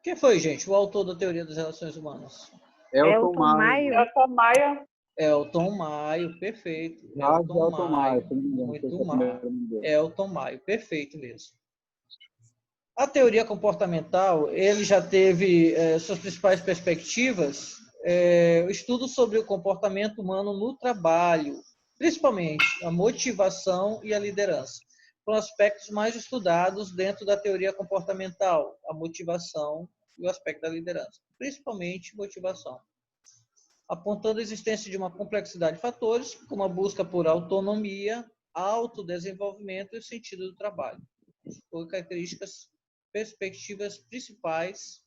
Quem foi, gente, o autor da teoria das relações humanas? Elton Maio. Elton Maio, perfeito. Elton Maio. Muito mal. Elton Maio, perfeito mesmo. A teoria comportamental, ele já teve suas principais perspectivas, o estudo sobre o comportamento humano no trabalho, principalmente a motivação e a liderança. Foram aspectos mais estudados dentro da teoria comportamental, a motivação e o aspecto da liderança, principalmente motivação, apontando a existência de uma complexidade de fatores, como a busca por autonomia, autodesenvolvimento e sentido do trabalho. Por características, perspectivas principais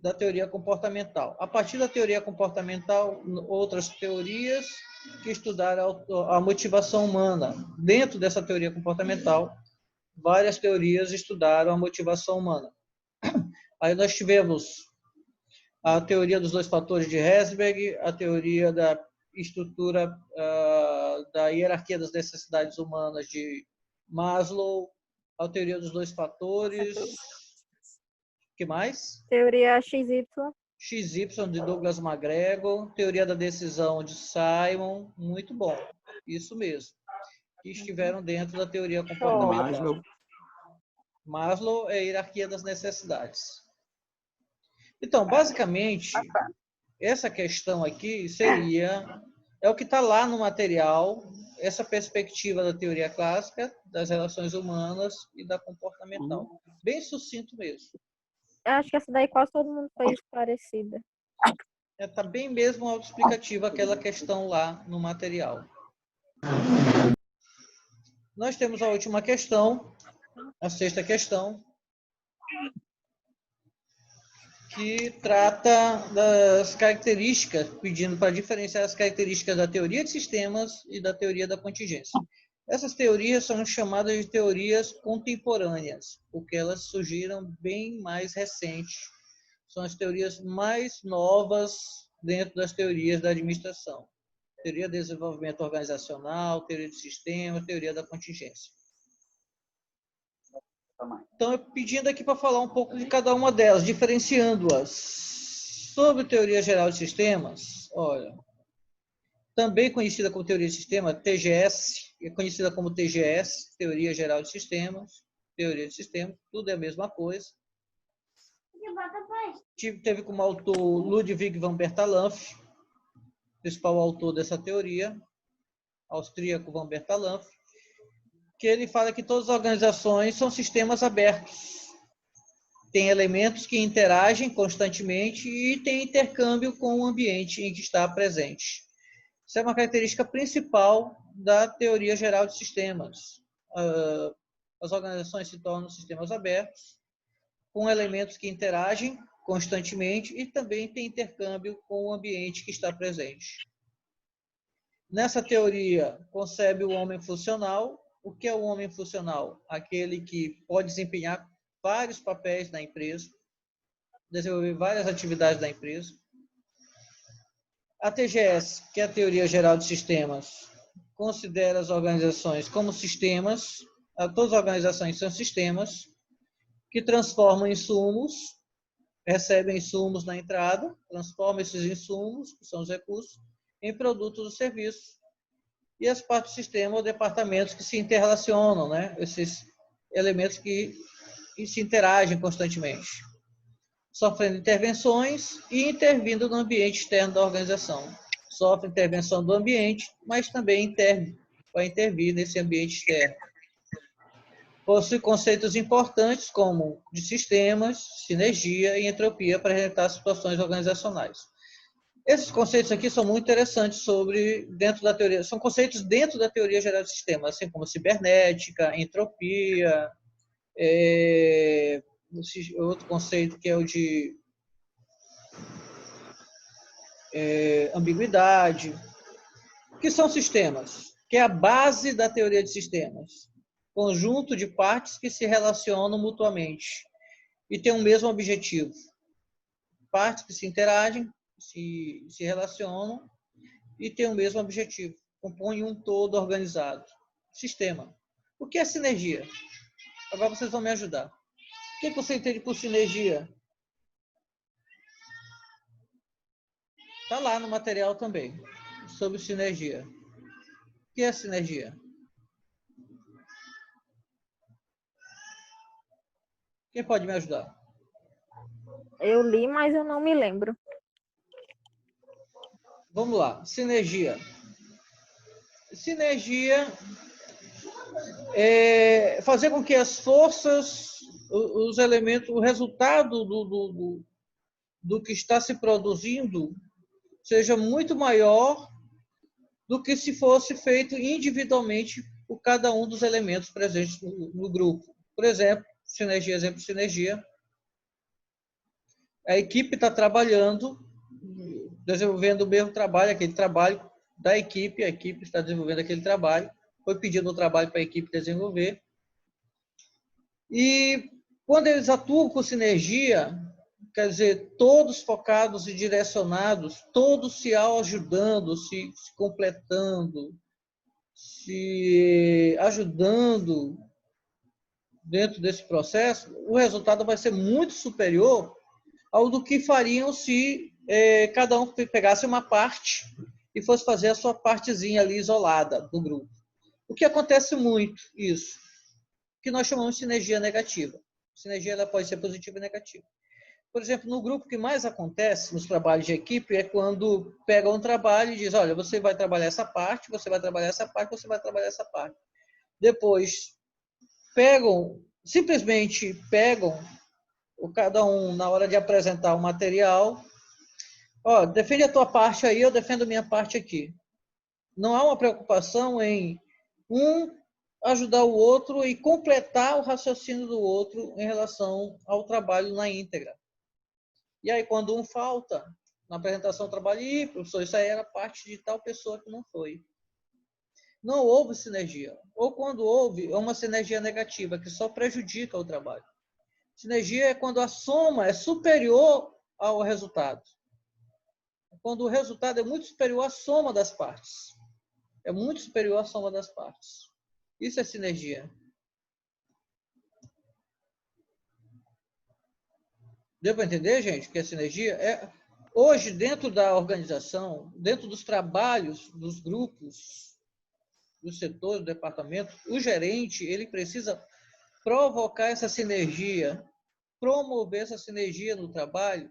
da teoria comportamental. A partir da teoria comportamental, outras teorias que estudaram a motivação humana. Dentro dessa teoria comportamental, várias teorias estudaram a motivação humana. Aí nós tivemos a teoria dos 2 fatores de Herzberg, a teoria da estrutura da hierarquia das necessidades humanas de Maslow, a teoria dos 2 fatores. O que mais? Teoria XY. XY de Douglas McGregor, teoria da decisão de Simon, muito bom, isso mesmo, que estiveram dentro da teoria comportamental. Maslow é a hierarquia das necessidades. Então, basicamente, essa questão aqui é o que está lá no material, essa perspectiva da teoria clássica, das relações humanas e da comportamental. Bem sucinto mesmo. Eu acho que essa daí quase todo mundo fez parecida. Está bem mesmo autoexplicativa aquela questão lá no material. Nós temos a última questão, a 6ª questão, que trata das características, pedindo para diferenciar as características da teoria de sistemas e da teoria da contingência. Essas teorias são chamadas de teorias contemporâneas, porque elas surgiram bem mais recentes. São as teorias mais novas dentro das teorias da administração. Teoria de desenvolvimento organizacional, teoria de sistemas, teoria da contingência. Então, eu pedindo aqui para falar um pouco de cada uma delas, diferenciando-as. Sobre teoria geral de sistemas, olha, também conhecida como teoria de sistema, TGS, é conhecida como TGS, teoria geral de sistemas, teoria de sistemas, tudo é a mesma coisa. Teve como autor Ludwig van Bertalanffy, principal autor dessa teoria, austríaco van Bertalanffy, que ele fala que todas as organizações são sistemas abertos. Tem elementos que interagem constantemente e tem intercâmbio com o ambiente em que está presente. Isso é uma característica principal da teoria geral de sistemas. As organizações se tornam sistemas abertos, com elementos que interagem constantemente e também tem intercâmbio com o ambiente que está presente. Nessa teoria, concebe o homem funcional. O que é o homem funcional? Aquele que pode desempenhar vários papéis na empresa, desenvolver várias atividades da empresa. A TGS, que é a Teoria Geral de Sistemas, considera as organizações como sistemas. Todas as organizações são sistemas que transformam insumos, recebem insumos na entrada, transformam esses insumos, que são os recursos, em produtos ou serviços. E as partes do sistema ou departamentos que se interrelacionam, né? Esses elementos que se interagem constantemente, sofrendo intervenções e intervindo no ambiente externo da organização. Sofre intervenção do ambiente, mas também vai intervir nesse ambiente externo. Possui conceitos importantes como de sistemas, sinergia e entropia para representar situações organizacionais. Esses conceitos aqui são muito interessantes dentro da teoria, são conceitos dentro da teoria geral de sistemas, assim como cibernética, entropia, outro conceito que é o de ambiguidade, que são sistemas, que é a base da teoria de sistemas. Conjunto de partes que se relacionam mutuamente e têm o mesmo objetivo. Partes que se interagem, se relacionam e têm o mesmo objetivo. Compõem um todo organizado. Sistema. O que é sinergia? Agora vocês vão me ajudar. O que você entende por sinergia? Está lá no material também, sobre sinergia. O que é sinergia? Quem pode me ajudar? Eu li, mas eu não me lembro. Vamos lá. Sinergia. Sinergia é fazer com que as forças, os elementos, o resultado do que está se produzindo seja muito maior do que se fosse feito individualmente por cada um dos elementos presentes no grupo. Por exemplo, sinergia. A equipe está trabalhando, desenvolvendo o mesmo trabalho, aquele trabalho da equipe, a equipe está desenvolvendo aquele trabalho, foi pedido o trabalho para a equipe desenvolver. E quando eles atuam com sinergia, quer dizer, todos focados e direcionados, todos se ajudando, se completando, se ajudando dentro desse processo, o resultado vai ser muito superior ao do que fariam se cada um pegasse uma parte e fosse fazer a sua partezinha ali isolada do grupo. O que acontece muito, isso, que nós chamamos de sinergia negativa. Sinergia ela pode ser positiva e negativa. Por exemplo, no grupo que mais acontece nos trabalhos de equipe é quando pega um trabalho e diz, olha, você vai trabalhar essa parte, você vai trabalhar essa parte, você vai trabalhar essa parte. Depois, simplesmente pegam cada um na hora de apresentar o material, ó, defende a tua parte aí, eu defendo a minha parte aqui. Não há uma preocupação em ajudar o outro e completar o raciocínio do outro em relação ao trabalho na íntegra. E aí, quando um falta na apresentação do trabalho, professor, isso aí era parte de tal pessoa que não foi. Não houve sinergia. Ou quando houve, é uma sinergia negativa, que só prejudica o trabalho. Sinergia é quando a soma é superior ao resultado. Quando o resultado é muito superior à soma das partes. É muito superior à soma das partes. Isso é sinergia. Deu para entender, gente, que a sinergia é... Hoje, dentro da organização, dentro dos trabalhos, dos grupos, do setor, do departamento, o gerente, ele precisa provocar essa sinergia, promover essa sinergia no trabalho,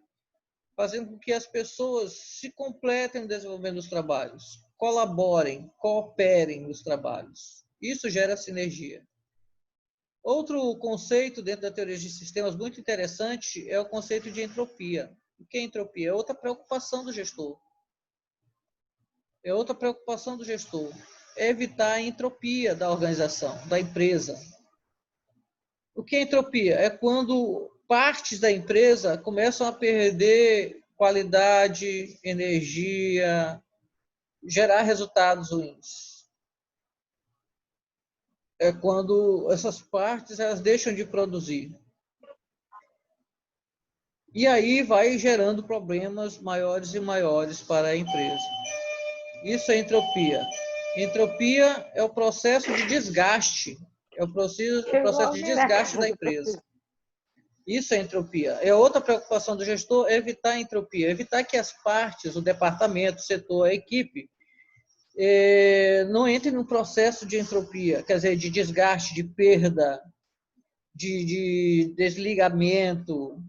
fazendo com que as pessoas se completem no desenvolvimento dos trabalhos, colaborem, cooperem nos trabalhos. Isso gera sinergia. Outro conceito dentro da teoria de sistemas muito interessante é o conceito de entropia. O que é entropia? É outra preocupação do gestor. É outra preocupação do gestor. É evitar a entropia da organização, da empresa. O que é entropia? É quando partes da empresa começam a perder qualidade, energia, gerar resultados ruins. É quando essas partes elas deixam de produzir. E aí vai gerando problemas maiores e maiores para a empresa. Isso é entropia. Entropia é o processo de desgaste. É o processo de desgaste da empresa. Isso é entropia. É outra preocupação do gestor, é evitar a entropia, evitar que as partes, o departamento, o setor, a equipe, não entrem num processo de entropia, quer dizer, de desgaste, de perda, de desligamento,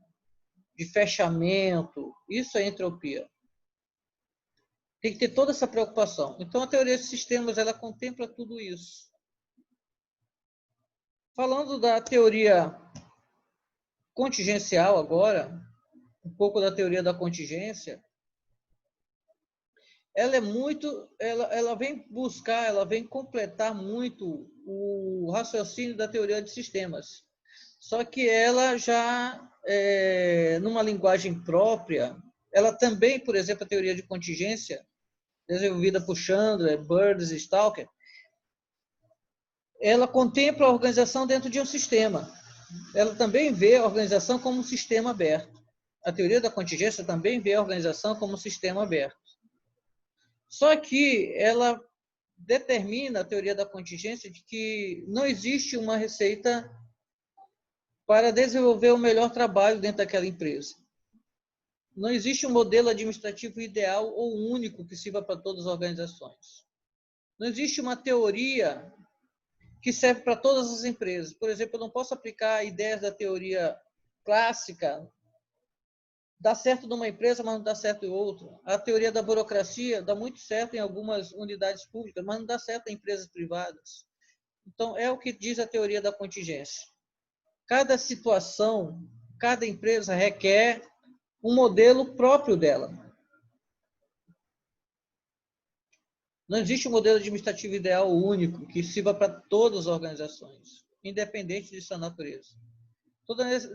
de fechamento. Isso é entropia. Tem que ter toda essa preocupação. Então, a teoria de sistemas, ela contempla tudo isso. Falando da teoria contingencial agora, um pouco da teoria da contingência, ela vem buscar, ela vem completar muito o raciocínio da teoria de sistemas. Só que ela já, numa linguagem própria, ela também, por exemplo, a teoria de contingência, desenvolvida por Chandler, Birds e Stalker, ela contempla a organização dentro de um sistema. Ela também vê a organização como um sistema aberto. A teoria da contingência também vê a organização como um sistema aberto. Só que ela determina, a teoria da contingência, de que não existe uma receita para desenvolver o melhor trabalho dentro daquela empresa. Não existe um modelo administrativo ideal ou único que sirva para todas as organizações. Não existe uma teoria que serve para todas as empresas. Por exemplo, eu não posso aplicar ideias da teoria clássica, dá certo numa empresa, mas não dá certo em outra. A teoria da burocracia dá muito certo em algumas unidades públicas, mas não dá certo em empresas privadas. Então, é o que diz a teoria da contingência. Cada situação, cada empresa requer um modelo próprio dela. Não existe um modelo administrativo ideal único que sirva para todas as organizações, independente de sua natureza.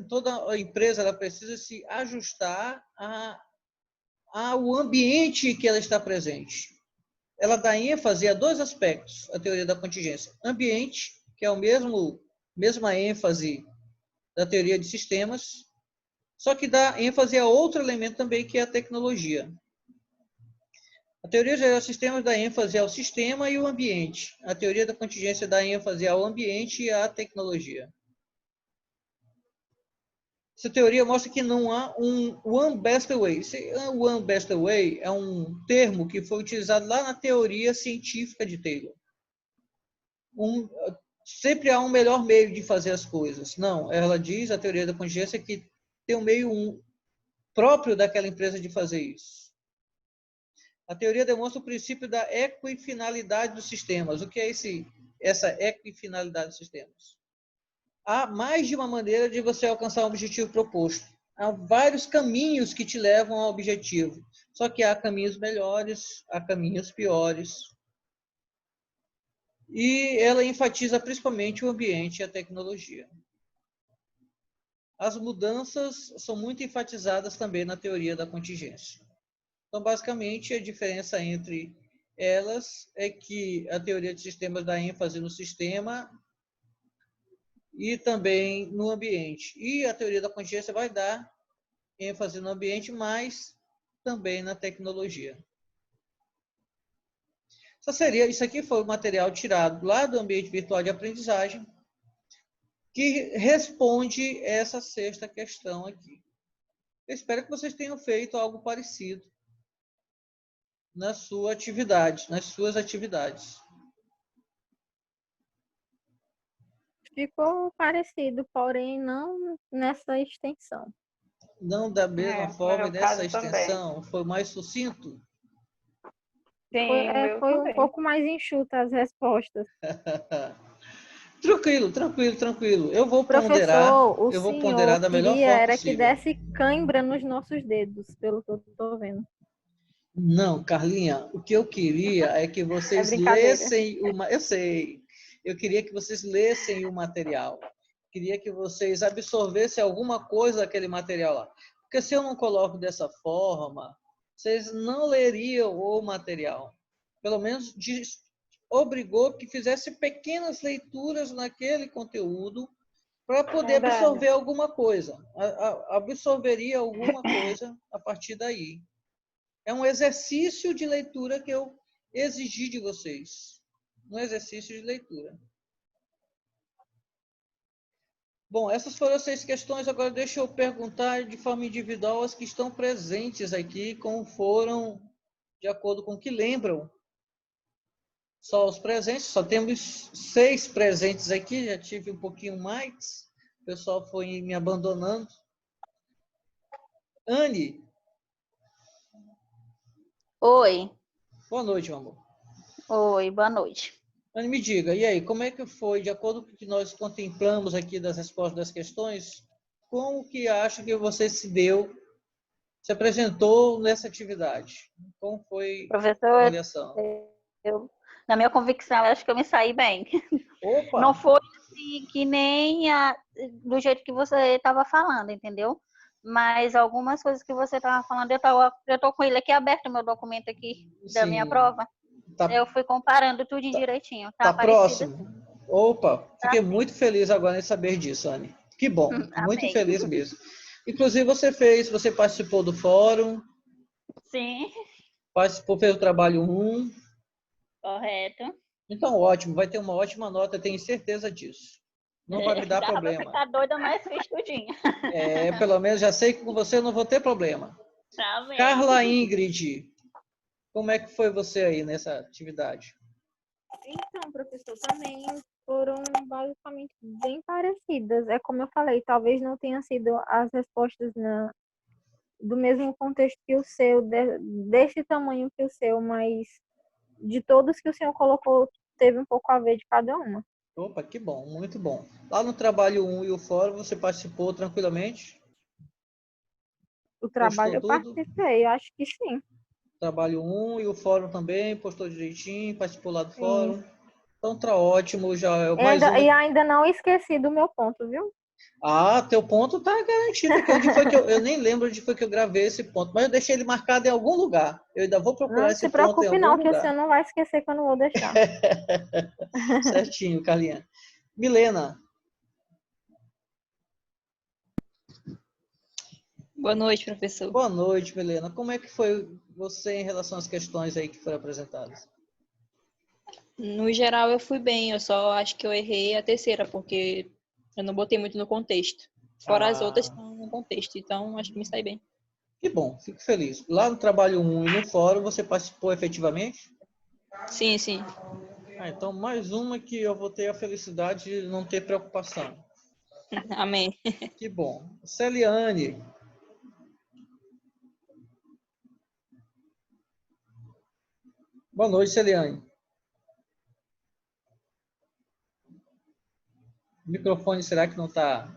Toda empresa ela precisa se ajustar ao ambiente que ela está presente. Ela dá ênfase a dois aspectos, a teoria da contingência. Ambiente, que é a mesma ênfase da teoria de sistemas, só que dá ênfase a outro elemento também, que é a tecnologia. A teoria geral de sistemas dá ênfase ao sistema e ao ambiente. A teoria da contingência dá ênfase ao ambiente e à tecnologia. Essa teoria mostra que não há um one best way. One best way é um termo que foi utilizado lá na teoria científica de Taylor. Sempre há um melhor meio de fazer as coisas. Não, ela diz, a teoria da contingência, que tem um meio próprio daquela empresa de fazer isso. A teoria demonstra o princípio da equifinalidade dos sistemas. O que é essa equifinalidade dos sistemas? Há mais de uma maneira de você alcançar um objetivo proposto. Há vários caminhos que te levam ao objetivo. Só que há caminhos melhores, há caminhos piores. E ela enfatiza principalmente o ambiente e a tecnologia. As mudanças são muito enfatizadas também na teoria da contingência. Então, basicamente, a diferença entre elas é que a teoria de sistemas dá ênfase no sistema e também no ambiente. E a teoria da contingência vai dar ênfase no ambiente, mas também na tecnologia. Isso aqui foi o material tirado lá do ambiente virtual de aprendizagem, que responde essa sexta questão aqui. Eu espero que vocês tenham feito algo parecido na sua atividade, nas suas atividades. Ficou parecido, porém não nessa extensão. Não da mesma forma e meu nessa caso também. extensão? Foi mais sucinto? Sim, o meu Foi um também. pouco mais enxuta as respostas. Tranquilo, tranquilo, tranquilo. Eu vou Professor, o ponderar senhor da melhor queria forma era que possível. desse cãibra nos nossos dedos, pelo que eu estou vendo. Não, Carlinha, o que eu queria é que É vocês brincadeira. lessem eu sei. Eu queria que vocês lessem o material. Queria que vocês absorvessem alguma coisa daquele material lá. Porque se eu não coloco dessa forma, vocês não leriam o material. Pelo menos obrigou que fizesse pequenas leituras naquele conteúdo para poder Verdade. absorver alguma coisa. Absorveria alguma coisa a partir daí. É um exercício de leitura que eu exigi de vocês. Um exercício de leitura. Bom, essas foram as 6 questões. Agora deixa eu perguntar de forma individual as que estão presentes aqui, como foram, de acordo com o que lembram. Só os presentes, só temos 6 presentes aqui, já tive um pouquinho mais. O pessoal foi me abandonando. Anne, Oi, boa noite, meu amor. oi, boa noite. Anne, me diga, e aí, como é que foi, de acordo com o que nós contemplamos aqui das respostas das questões, como que acha que você se apresentou nessa atividade? Como foi a Professor, avaliação? na minha convicção, eu acho que eu me saí bem. Não Opa! foi assim, que nem do jeito que você estava falando, entendeu? Mas algumas coisas que você estava falando, eu tô com ele aqui aberto, meu documento aqui da minha Sim. prova. Eu Tá, fui comparando tudo direitinho. tá Tá parecido? próximo? Opa, Tá fiquei sim. muito feliz agora em saber disso, Anne. Que bom, muito Amém. feliz mesmo. Inclusive, você participou do fórum, Sim, fez o trabalho 1. correto. Então, ótimo, vai ter uma ótima nota, eu tenho certeza disso. Não vai me dar Dava pra problema. ficar doida, mas fiz tudinho. Pelo menos já sei que com você eu não vou ter problema. Tá bem. Carla Ingrid, como é que foi você aí nessa atividade? Então, professor, também foram basicamente bem parecidas. É como eu falei, talvez não tenham sido as respostas do mesmo contexto que o seu, desse tamanho que o seu, mas de todos que o senhor colocou, teve um pouco a ver de cada uma. Opa, que bom, muito bom. Lá no trabalho 1 e o fórum, você participou tranquilamente? O trabalho Postou eu tudo? participei, eu acho que sim. Trabalho 1 e o fórum também, postou direitinho, participou lá do Sim. fórum. Então tá ótimo, já é mais uma. E ainda não esqueci do meu ponto, viu? Ah, teu ponto tá garantido aqui. Onde foi que eu nem lembro onde foi que eu gravei esse ponto, mas eu deixei ele marcado em algum lugar. Eu ainda vou procurar Não esse se ponto em preocupe algum não, que o senhor lugar. não vai esquecer que eu não vou deixar. Certinho, Carlinha. Milena, Boa noite, professor. boa noite, Milena. Como é que foi você em relação às questões aí que foram apresentadas? No geral, eu fui bem, eu só acho que eu errei a terceira, porque eu não botei muito no contexto. Fora as outras Ah, estão no contexto, então acho que me saí bem. que bom, fico feliz. Lá no trabalho 1 e no fórum, você participou efetivamente? Sim, sim. Então, mais uma que eu vou ter a felicidade de não ter preocupação. Amém. Que bom. Celiane. Boa noite, Celiane. O microfone, será que não está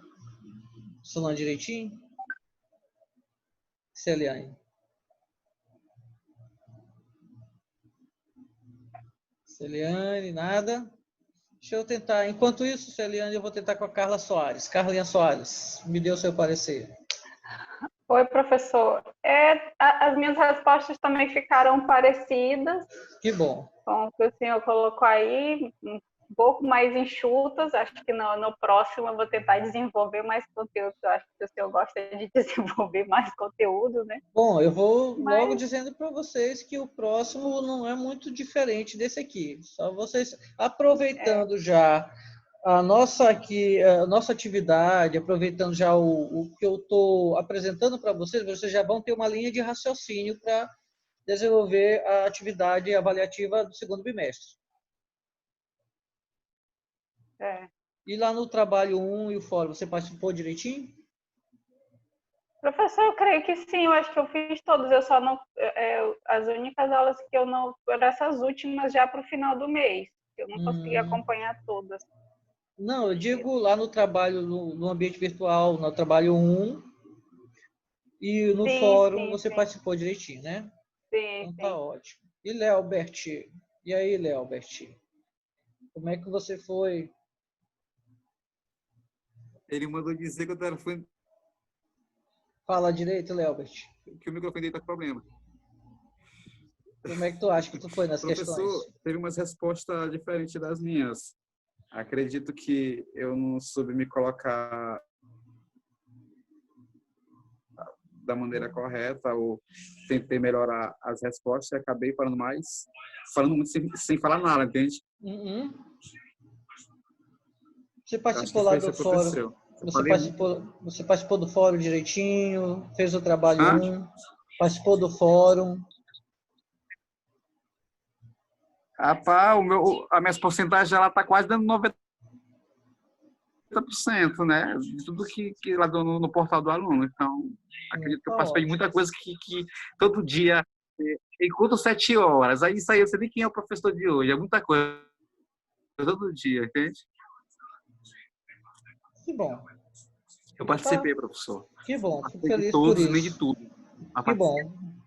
funcionando direitinho? Celiane. Celiane, nada. Deixa eu tentar. Enquanto isso, Celiane, eu vou tentar com a Carla Soares. Carlinha Soares, me dê o seu parecer. Oi, professor. As minhas respostas também ficaram parecidas Que bom. com o que o senhor colocou aí, um pouco mais enxutas. Acho que no próximo eu vou tentar desenvolver mais conteúdo. Eu acho que o senhor gosta de desenvolver mais conteúdo, né? Bom, eu vou logo Mas dizendo para vocês que o próximo não é muito diferente desse aqui. Só vocês aproveitando já A nossa aqui, a nossa atividade, aproveitando já o que eu estou apresentando para vocês, vocês já vão ter uma linha de raciocínio para desenvolver a atividade avaliativa do segundo bimestre. É. E lá no trabalho 1 e o fórum, você participou direitinho? Professor, eu creio que sim, eu acho que eu fiz todos, eu só não. As únicas aulas que eu não. Foram essas últimas já para o final do mês, eu não consegui acompanhar todas. Não, eu digo lá no trabalho, no ambiente virtual, no trabalho 1 e no fórum você participou direitinho, né? Sim, então tá ótimo. E Léo Berti? E aí, Léo Berti? Como é que você foi? Ele mandou dizer que o telefone... Fala direito, Léo Berti. Que o microfone dele tá com problema. Como é que tu acha que tu foi nas Professor, questões? teve umas respostas diferentes das minhas. Acredito que eu não soube me colocar da maneira correta ou tentei melhorar as respostas e acabei falando muito sem falar nada, entende? Você participou lá do fórum? Você participou do fórum direitinho? Fez o trabalho 1? Participou do fórum? Rapaz, a minha porcentagem ela tá quase dando 90%, né? De tudo que lá no portal do aluno. Então, acredito que eu participei de muita coisa que todo dia, enquanto 7 horas. Aí isso aí, eu sei nem quem é o professor de hoje. É muita coisa. Todo dia, entende? Que bom. Eu participei, professor. Que bom, fico de feliz todos, por isso. nem de tudo. Que bom.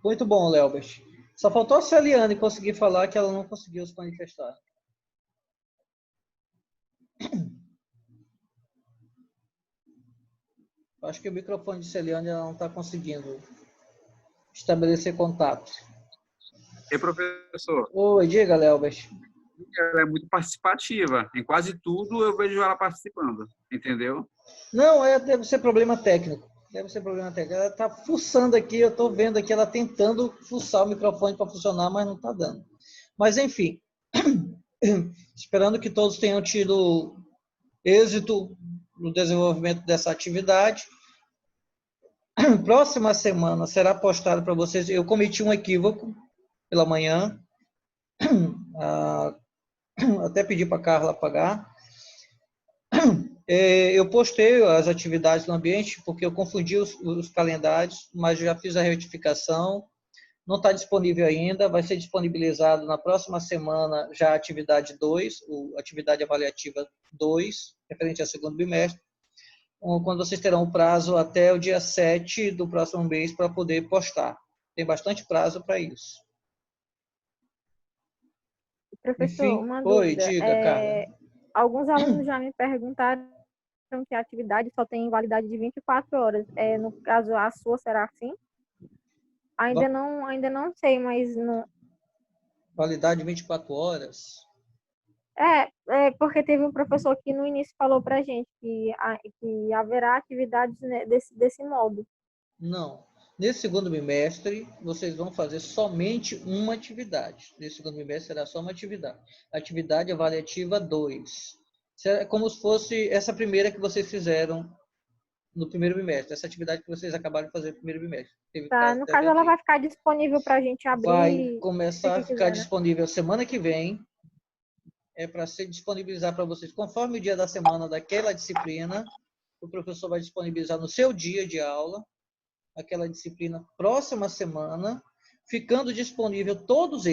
Muito bom, Léobert. Só faltou a Celiane conseguir falar que ela não conseguiu se manifestar. Acho que o microfone de Celiane ela não está conseguindo estabelecer contato. E professor? Oi, diga, Léobert. Ela é muito participativa. Em quase tudo eu vejo ela participando, entendeu? Não, deve ser problema técnico. Deve ser problema técnico. Ela está fuçando aqui, eu estou vendo aqui ela tentando fuçar o microfone para funcionar, mas não está dando. Mas, enfim, esperando que todos tenham tido êxito no desenvolvimento dessa atividade. Próxima semana será postado para vocês. Eu cometi um equívoco pela manhã. Até pedi para a Carla apagar. Eu postei as atividades no ambiente porque eu confundi os calendários, mas já fiz a retificação. Não está disponível ainda, vai ser disponibilizado na próxima semana já a atividade 2, atividade avaliativa 2, referente ao segundo bimestre, quando vocês terão o prazo até o dia 7 do próximo mês para poder postar. Tem bastante prazo para isso. Professor, Enfim, uma dúvida. Diga, Carla. Alguns alunos já me perguntaram que a atividade só tem validade de 24 horas. No caso, a sua será assim? Ainda não sei, mas... Não... Validade 24 horas? Porque teve um professor que no início falou para a gente que haverá atividades desse modo. Não. Nesse segundo bimestre, vocês vão fazer somente uma atividade. Nesse segundo bimestre será só uma atividade. Atividade avaliativa 2. É como se fosse essa primeira que vocês fizeram no primeiro bimestre. Essa atividade que vocês acabaram de fazer no primeiro bimestre. No caso, ela vai ficar disponível para a gente abrir. Vai começar a ficar disponível semana que vem. É para ser disponibilizar para vocês. Conforme o dia da semana daquela disciplina, o professor vai disponibilizar no seu dia de aula aquela disciplina próxima semana, ficando disponível todas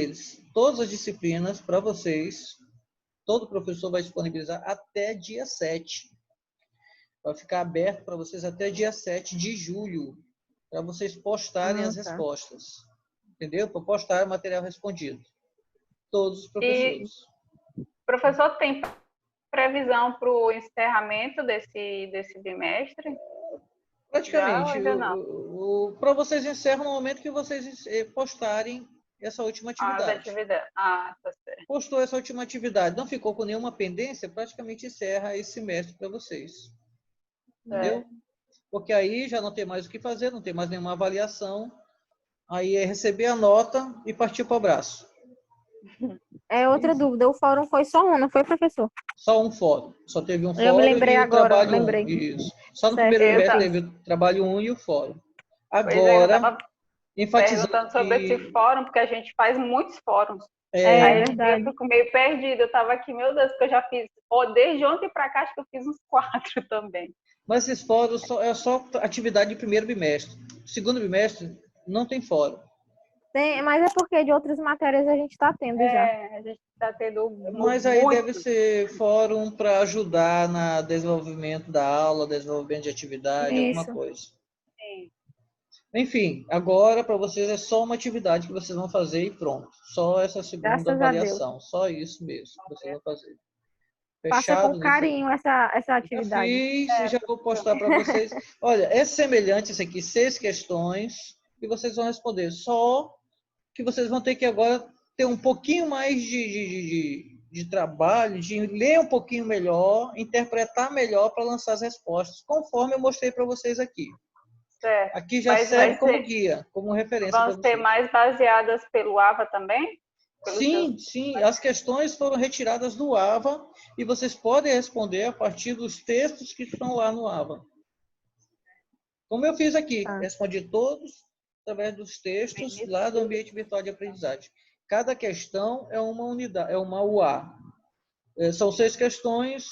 as disciplinas para vocês. Todo professor vai disponibilizar até dia 7. Vai ficar aberto para vocês até dia 7 de julho, para vocês postarem as respostas. Entendeu? Para postar o material respondido. Todos os professores. Professor, tem previsão para o encerramento desse bimestre? Praticamente. Para vocês encerram no momento que vocês postarem essa última atividade. Tá certo. Postou essa última atividade, não ficou com nenhuma pendência, praticamente encerra esse semestre para vocês. Entendeu? Porque aí já não tem mais o que fazer, não tem mais nenhuma avaliação. Aí é receber a nota e partir para o abraço. É outra dúvida. O fórum foi só um, não foi, professor? Só um fórum. Só teve um Eu me fórum lembrei e o agora, trabalho lembrei. 1. Isso. Só no Certo, primeiro eu bimestre ta- teve o trabalho 1 e o fórum. Pois é, eu Agora, estava enfatizando perguntando sobre esse que fórum, porque a gente faz muitos fóruns. É Aí eu verdade. fico meio perdida. Eu estava aqui, meu Deus, porque eu já fiz, desde ontem para cá, acho que eu fiz uns 4 também. mas esses fóruns é só atividade de primeiro bimestre. Segundo bimestre, não tem fórum. Mas é porque de outras matérias a gente está tendo já. A gente está tendo Mas aí deve muito. ser fórum para ajudar no desenvolvimento da aula, desenvolvimento de atividade, alguma Isso. coisa. Sim. Enfim, agora para vocês é só uma atividade que vocês vão fazer e pronto. Só essa segunda Graças a Deus. avaliação. Só isso mesmo que vocês vão fazer. Faça com Fechado nisso aí. carinho essa Já atividade. fiz e já vou postar para vocês. Olha, é semelhante isso aqui, 6 questões que vocês vão responder. Só que vocês vão ter que agora ter um pouquinho mais de trabalho, de ler um pouquinho melhor, interpretar melhor para lançar as respostas, conforme eu mostrei para vocês aqui. Certo. Aqui já Mas serve como guia, como referência para vão vocês. ser mais baseadas pelo AVA também? Sim, sim. As questões foram retiradas do AVA e vocês podem responder a partir dos textos que estão lá no AVA. Como eu fiz aqui, respondi todos através dos textos lá do ambiente virtual de aprendizagem. Cada questão é uma unidade, é uma UA. São 6 questões.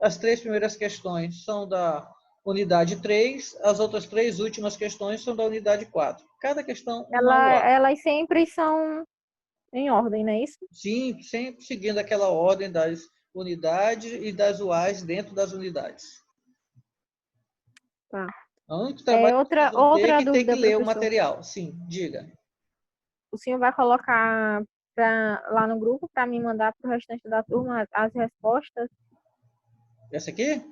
As 3 primeiras questões são da unidade 3, as outras 3 últimas questões são da unidade 4. Cada questão uma UA. Elas sempre são em ordem, não é isso? Sim, sempre seguindo aquela ordem das unidades e das UAs dentro das unidades. Tá. O único trabalho que vocês vão ter que dúvida, ler o professor. material. Sim, diga. O senhor vai colocar lá no grupo para me mandar para o restante da turma as respostas? Essa aqui?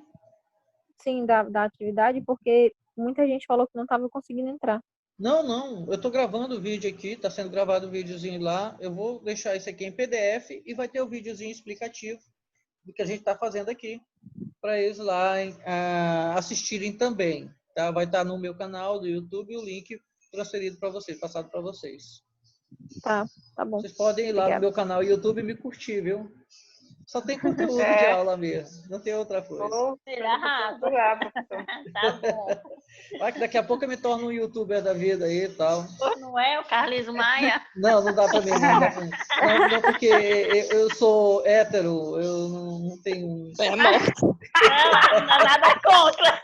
Sim, da atividade, porque muita gente falou que não estava conseguindo entrar. Não. Eu estou gravando o vídeo aqui, está sendo gravado o videozinho lá. Eu vou deixar isso aqui em PDF e vai ter o videozinho explicativo do que a gente está fazendo aqui, para eles lá assistirem também. Tá? Vai estar no meu canal do YouTube o link transferido para vocês, passado para vocês. Tá bom. Vocês podem ir lá no meu canal YouTube e me curtir, viu? Só tem conteúdo de aula mesmo, não tem outra coisa. Tá bom. Vai que daqui a pouco eu me torno um youtuber da vida aí e tal. Não é o Carlinhos Maia? Não dá pra mim, não dá pra mim. Não, porque eu sou hétero, eu não tenho... Não dá nada contra.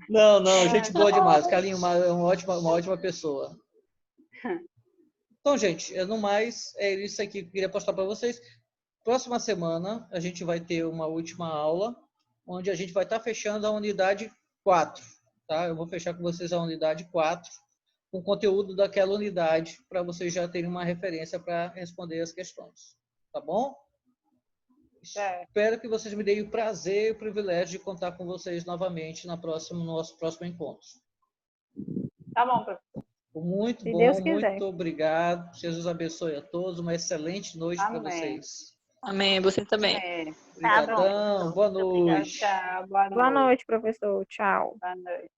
Não, gente boa demais. Carlinhos é uma ótima pessoa. Então, gente, no mais, é isso aqui que eu queria postar para vocês. Próxima semana, a gente vai ter uma última aula, onde a gente vai estar fechando a unidade 4. Tá? Eu vou fechar com vocês a unidade 4, com conteúdo daquela unidade, para vocês já terem uma referência para responder as questões. Tá bom? Espero que vocês me deem o prazer e o privilégio de contar com vocês novamente no nosso próximo encontro. Tá bom, professor. Muito Se bom, Deus quiser. muito obrigado. Jesus abençoe a todos. Uma excelente noite para vocês. Amém, você também. Obrigadão, boa noite. Tchau, Boa noite, professor. Tchau. Boa noite.